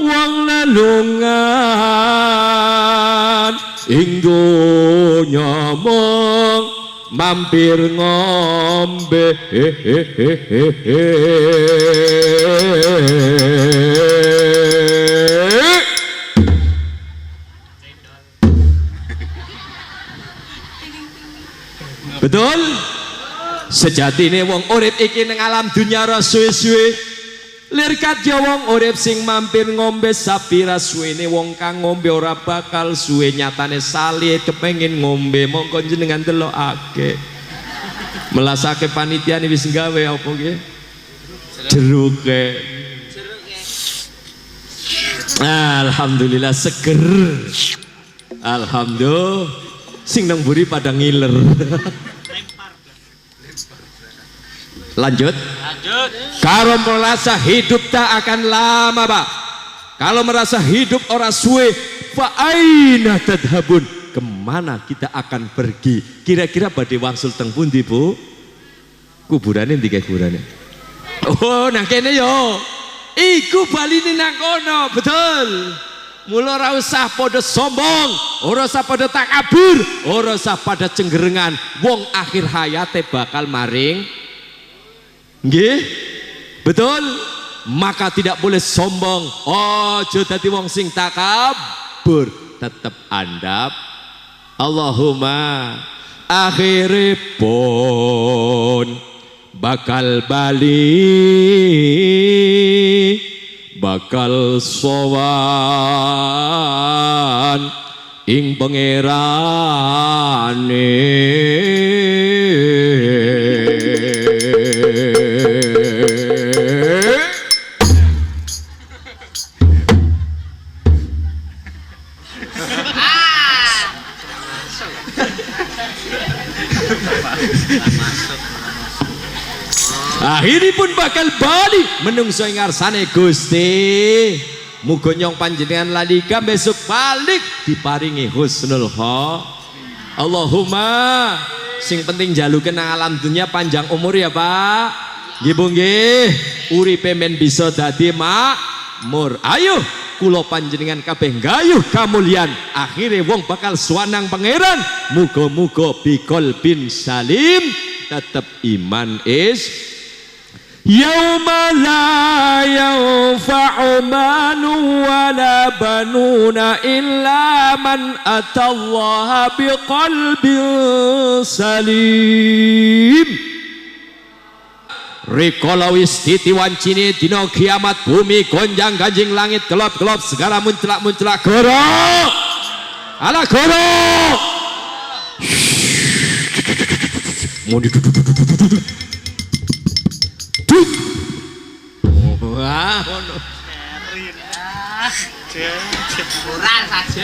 wong lelungan ing donya mung mampir ngombe betul. Sejatine wong urip iki ning alam dunya ora suwe-suwe. Lirkat ya wong urip sing mampir ngombe sapira suwene wong kang ngombe ora bakal suwe nyatane sali kepengin ngombe mongko jenengan delokake. Melasake panitia wis gawe apa nggih? Jeruke. Alhamdulillah seger. Alhamdulillah sing nang mburi pada ngiler. Lanjut. Kalau merasa hidup tak akan lama, Pak. Kalau merasa hidup orang suwe, fa aina tadhabun? Kemana kita akan pergi? Kira-kira badhe wangsul teng pundi, Bu? Kuburane ndi kuburane? Oh, nang kene yo. Iku baline nang kono, betul. Mula ora usah pada sombong, ora usah pada takabur, ora usah pada cenggerengan. Wong akhir hayate bakal maring. Nggih? Betul? Maka tidak boleh sombong. Ojo dadi wong sing takabur, tetep andap. Allahumma akhiripun bakal bali bakal sowan ing pangerane. Akhiripun bakal bali menungso ing ngarsane Gusti. Muga nyong panjenengan lalika besok balik diparingi husnul khatimah. Allahumma sing penting jaluke nang alam dunya panjang umur ya, Pak. Nggih Bu nggih. Uripe men bisa dadi makmur. Ayo kula panjenengan kabeh gayuh kamulyan. Akhire wong bakal suwanang pangeran. Muga-muga biqalbin salim tetep iman is yauma la yanfa'u malun wala banuna illa man atallaha biqalbin salim. Rikala wis ditiwancine dina kiamat bumi gonjang ganjing langit gelap-gelap segala munclak-munclak goro. Ala goro. Wah,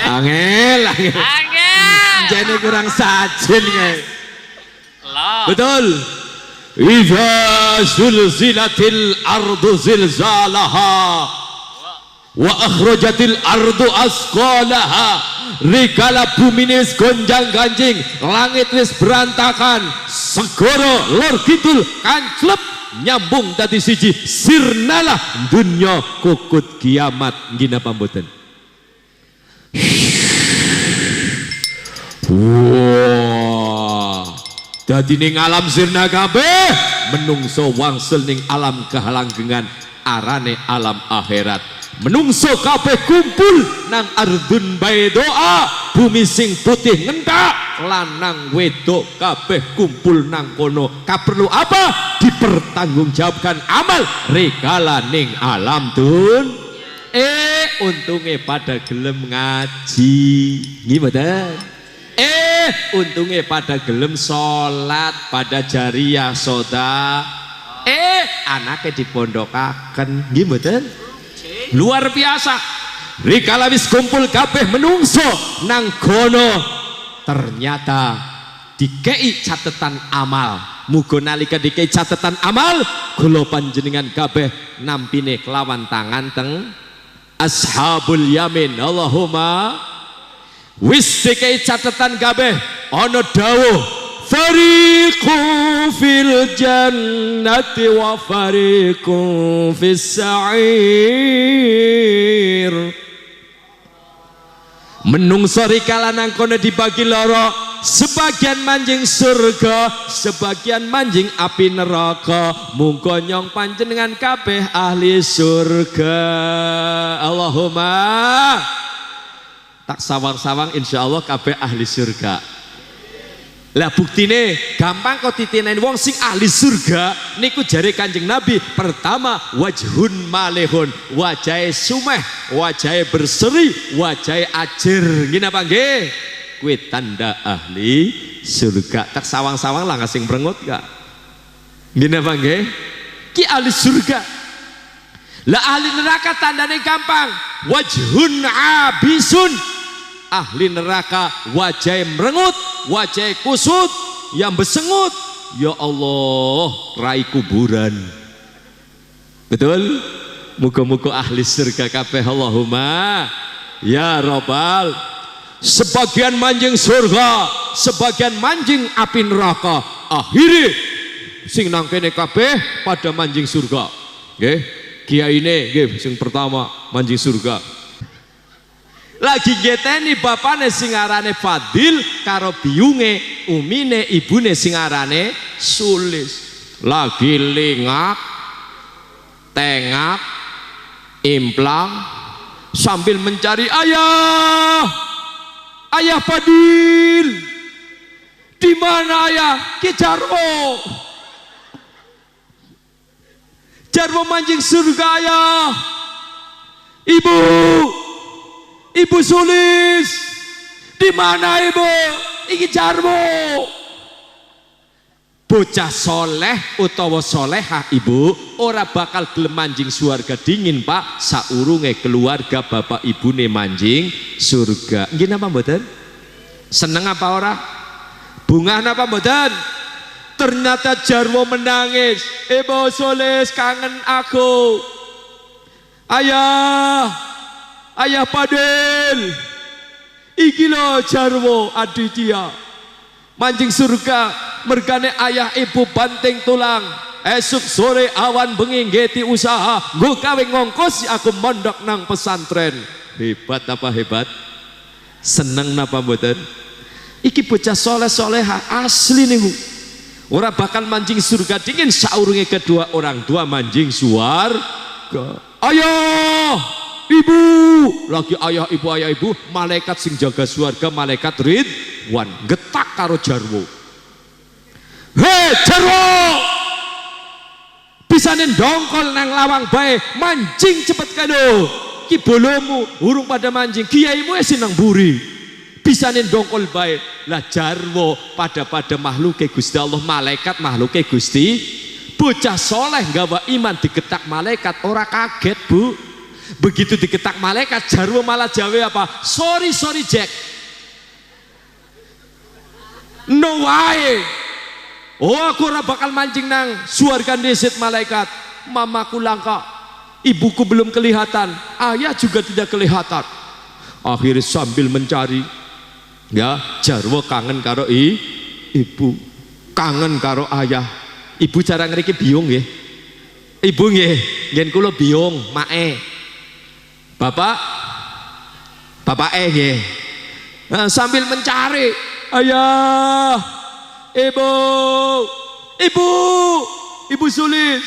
angel. Jane kurang sajen kae. Betul. Idza zulzilatil ardu zilzalaha wa akhrajatil ardu asqalaha. Rikala bumi wis gonjang-ganjing, langit wis berantakan, segoro lor kidul kanclep nyambung dadi siji, sirnalah dunya kukut kiamat. Nggih napa mboten? Wah, Dadi ning alam sirna kabeh menungso wangsul ning alam kehalanggengan arane alam akhirat. Menungso kabeh kumpul nang ardun baidoa, bumi sing putih ngentak, lanang wedok kabeh kumpul nang kono. Kaperlu apa? Dipertanggungjawabkan amal regala ning alam dun. Untunge pada gelem ngaji. Gimana? Untungnya pada gelem sholat, pada jariah soda. Anaknya dipondokaken. Gimana? Luar biasa. Rikala wis kumpul kabeh menungso nang kono, ternyata dikei catatan amal. Muga nalika dikei catatan amal, kula panjenengan kabeh nampine kelawan tangan teng ashabul yamin. Allahumma wis dikei catatan kabeh ana dawuh fariqun fil jannati wa fariqun fis sa'ir. Menungso rikala nang kono dibagi loro, sebagian manjing surga, sebagian manjing api neraka. Munggo nyong panjenengan kabeh ahli surga. Allahumma tak sawang-sawang insyaallah kabeh ahli surga. Lah buktine gampang kok titinain wong sing ahli surga niku jare Kanjeng Nabi, pertama wajhun malehun, wajahe sumeh, wajahe berseri, wajahe ajir. Nggih napa nggih? Kuwi tanda ahli surga. Tak sawang-sawang lah ngasing merengut gak? Nggih napa nggih? Ki ahli surga. Lah ahli neraka tandane gampang, wajhun abisun. Ahli neraka wajah merengut, wajah kusut, yang besengut. Ya Allah, rai kuburan. Betul? Muga-muga ahli surga kabeh. Allahumma ya Rabbal. Sebagian manjing surga, sebagian manjing api neraka. Akhirnya sing nang kene kabeh pada manjing surga. Nggih, kiyaine nggih sing pertama manjing surga. Lagi geteni bapane sing arane Fadil karo biyunge umine ibune sing arane Sulis. Lagi lingak tengak implang sambil mencari ayah Fadil. Di mana ayah? Ki Jarwo. Jarwo manjing surga ayah. Ibu Sulis, di mana ibu? Iki Jarwo. Bocah soleh utawa solehah ibu ora bakal gelem manjing surga dingin pak saurunge keluarga bapak ibune manjing surga. Nggih napa mboten? Seneng apa ora? Bunga napa mboten? Ternyata Jarwo menangis. Ibu Sulis kangen aku. Ayah Fadil, iki lho Jarwo Aditya manjing surga mergane ayah ibu banting tulang. Esuk sore awan bengi ngeti usaha nggo gawe ngongkos aku mondok nang pesantren. Hebat apa hebat? Seneng napa mboten? Iki bocah soleh soleha asli niku. Ora bakal manjing surga dingin saurunge kedua orang tua manjing suwarga. Ayo ibu, lagi ayah ibu, malaikat sing jaga surga, malaikat Ridwan getak karo Jarwo. Hei Jarwo, bisa dongkol nang lawang bae, mancing cepet kado. Ki bolomu urung pada mancing, kiaimu nang buri. Bisa dongkol bae. Lah Jarwo pada makhluk Gusti Allah, malaikat makhluk Gusti. Bocah soleh gawa iman digetak malaikat ora kaget bu. Begitu diketak malaikat Jarwo malah jawe apa? Sorry Jack. No way. Oh aku ora bakal mancing nang suarga desit malaikat. Mamaku langka, ibuku belum kelihatan, ayah juga tidak kelihatan. Akhirnya sambil mencari, ya Jarwo kangen karo ibu, kangen karo ayah. Ibu cara ngriki biung ya. Ibu nggih, ngen kula biung mae. Bapak nggih. Nah, sambil mencari, ayah Ibu, ibu, ibu Sulis.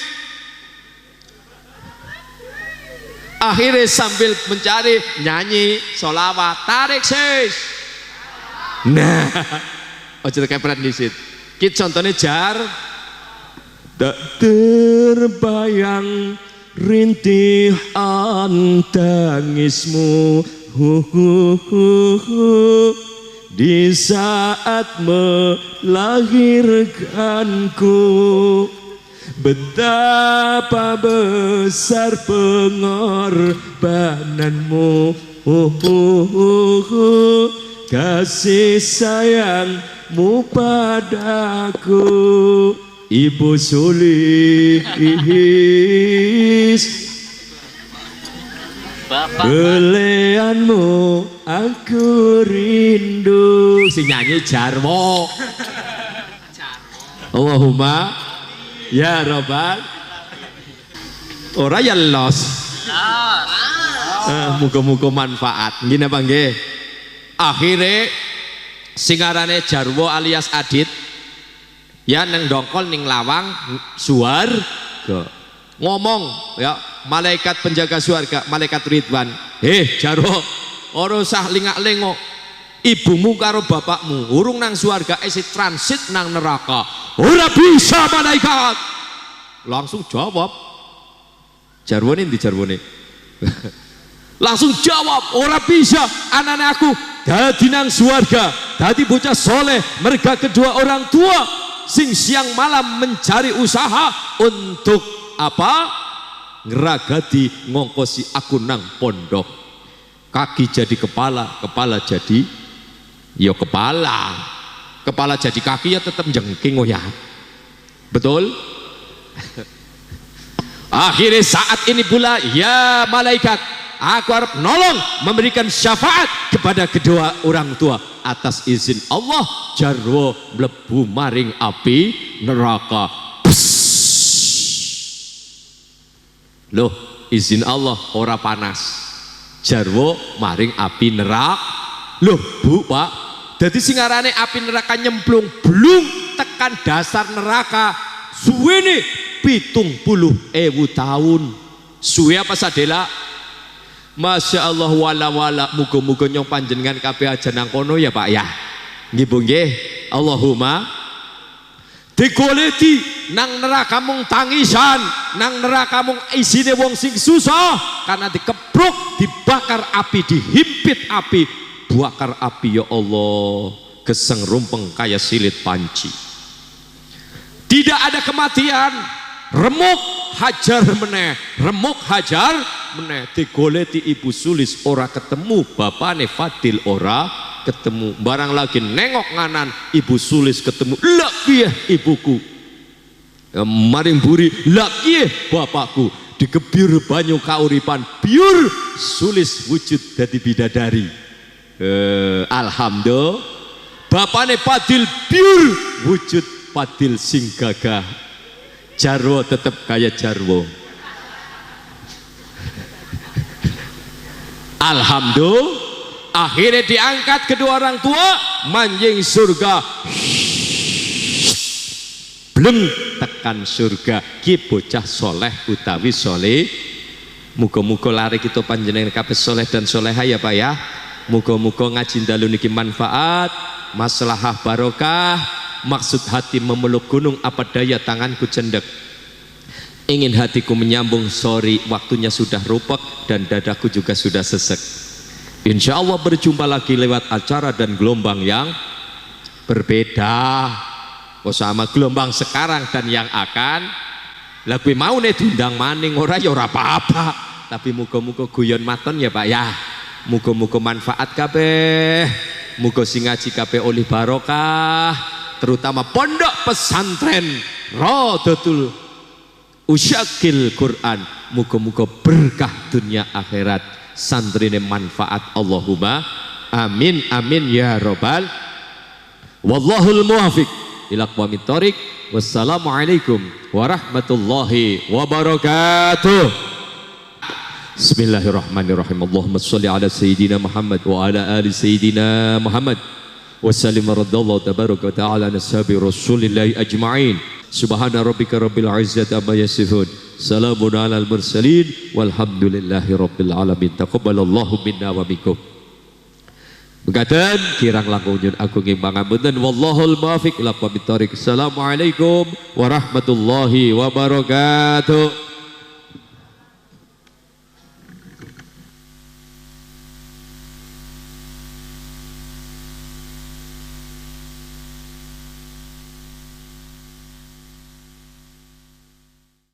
Akhirnya sambil mencari nyanyi solawat, tarik sis. Nah, ojo kepret disit. Ki contohnya jar. Tak terbayang rintihan tangismu di saat melahirkanku. Betapa besar pengorbananmu, kasih sayangmu padaku, Ibu Sulis. Belianmu aku rindu. Si nyanyi Jarwo. Allahumma ya Rabbal. Ora ya los. Muga-muga manfaat. Gini apa nggih? Akhirnya singarane Jarwo alias Adit ya neng dongkol ning lawang suwarga ngomong ya malaikat penjaga surga, malaikat Ridwan, Jarwo ora usah lingak-lengok, ibumu karo bapakmu urung nang surga isi transit nang neraka, ora bisa malaikat. Langsung jawab Jarwo ini di Jarwo ini langsung jawab, ora bisa anak-anak aku dadi nang surga, dadi bocah soleh, mereka kedua orang tua sing siang malam mencari usaha untuk apa? Ngeragati ngongkosi aku nang pondok. Kaki jadi kepala, kepala jadi ya kepala, kepala jadi kaki ya tetap jengking oh ya. Betul? Akhirnya saat ini pula ya malaikat, aku harap nolong memberikan syafaat kepada kedua orang tua. Atas izin Allah Jarwo mlebu maring api neraka. Loh, izin Allah ora panas, Jarwo maring api neraka. Loh Bu Pak, jadi singarane api neraka nyemplung blung tekan dasar neraka suwene 70.000 tahun. Suwe apa sadela? Masya Allah wala muga-muga nyong panjenengan kabeh aja nang kono ya Pak ya. Nggih Bu nggih. Allahumma digoleti nang neraka mung tangisan, nang neraka mung isine wong sing susah karena dikepruk, dibakar api, dihimpit api, bakar api ya Allah, geseng rumpeng kaya silit panci. Tidak ada kematian, remuk hajar meneh, remuk hajar meneh. Digoleti Ibu Sulis ora ketemu, bapane Fadil ora ketemu. Barang lagi nengok nganan Ibu Sulis ketemu, lak piye ibuku, maring buri lak piye bapakku. Digebir banyu kauripan biur Sulis wujud dadi bidadari. Alhamdulillah bapane Fadil biur wujud Fadil sing gagah. Jarwo tetap kaya Jarwo. Alhamdulillah akhirnya diangkat kedua orang tua manjing surga. Bleng tekan surga. Ki bocah soleh utawi soleh. Muga-muga lari kita panjenengan kabeh soleh dan soleha ya Pak ya. Muga-muga ngaji dalu niki manfaat, maslahah barokah. Maksud hati memeluk gunung, apa daya tanganku cendek. Ingin hatiku menyambung, sorry waktunya sudah rupak dan dadaku juga sudah sesek. Insya Allah berjumpa lagi lewat acara dan gelombang yang berbeda. Oh sama gelombang sekarang dan yang akan. Lebih mau nih diundang maning ora ya ora apa-apa. Tapi muga-muga guyon maton ya Pak ya. Muga-muga manfaat kabeh. Muga sing ngaji kabeh oleh barokah. Terutama pondok pesantren Rodotul Usyakil Quran, muga-muga berkah dunia akhirat, santrine manfaat. Allahumma amin amin ya robbal. Wallahul muwafiq ila aqwamit thoriq. Wassalamualaikum warahmatullahi wabarakatuh. Bismillahirrahmanirrahim. Allahumma sholli ala sayyidina Muhammad wa ala ali sayyidina Muhammad. wa sallim radallahu tabaraka wa ta'ala nasabi rasulillahi ajma'in. Subhana rabbika rabbil izzati amma yasifun. Salamun alal mursalin walhamdulillahi rabbil alamin. Taqabbalallahu minna wa minkum. Mekaten kirang langkung nyun agung ing pangapunten wallahul muwaffiq ila aqwamit thoriq. Assalamualaikum warahmatullahi wabarakatuh.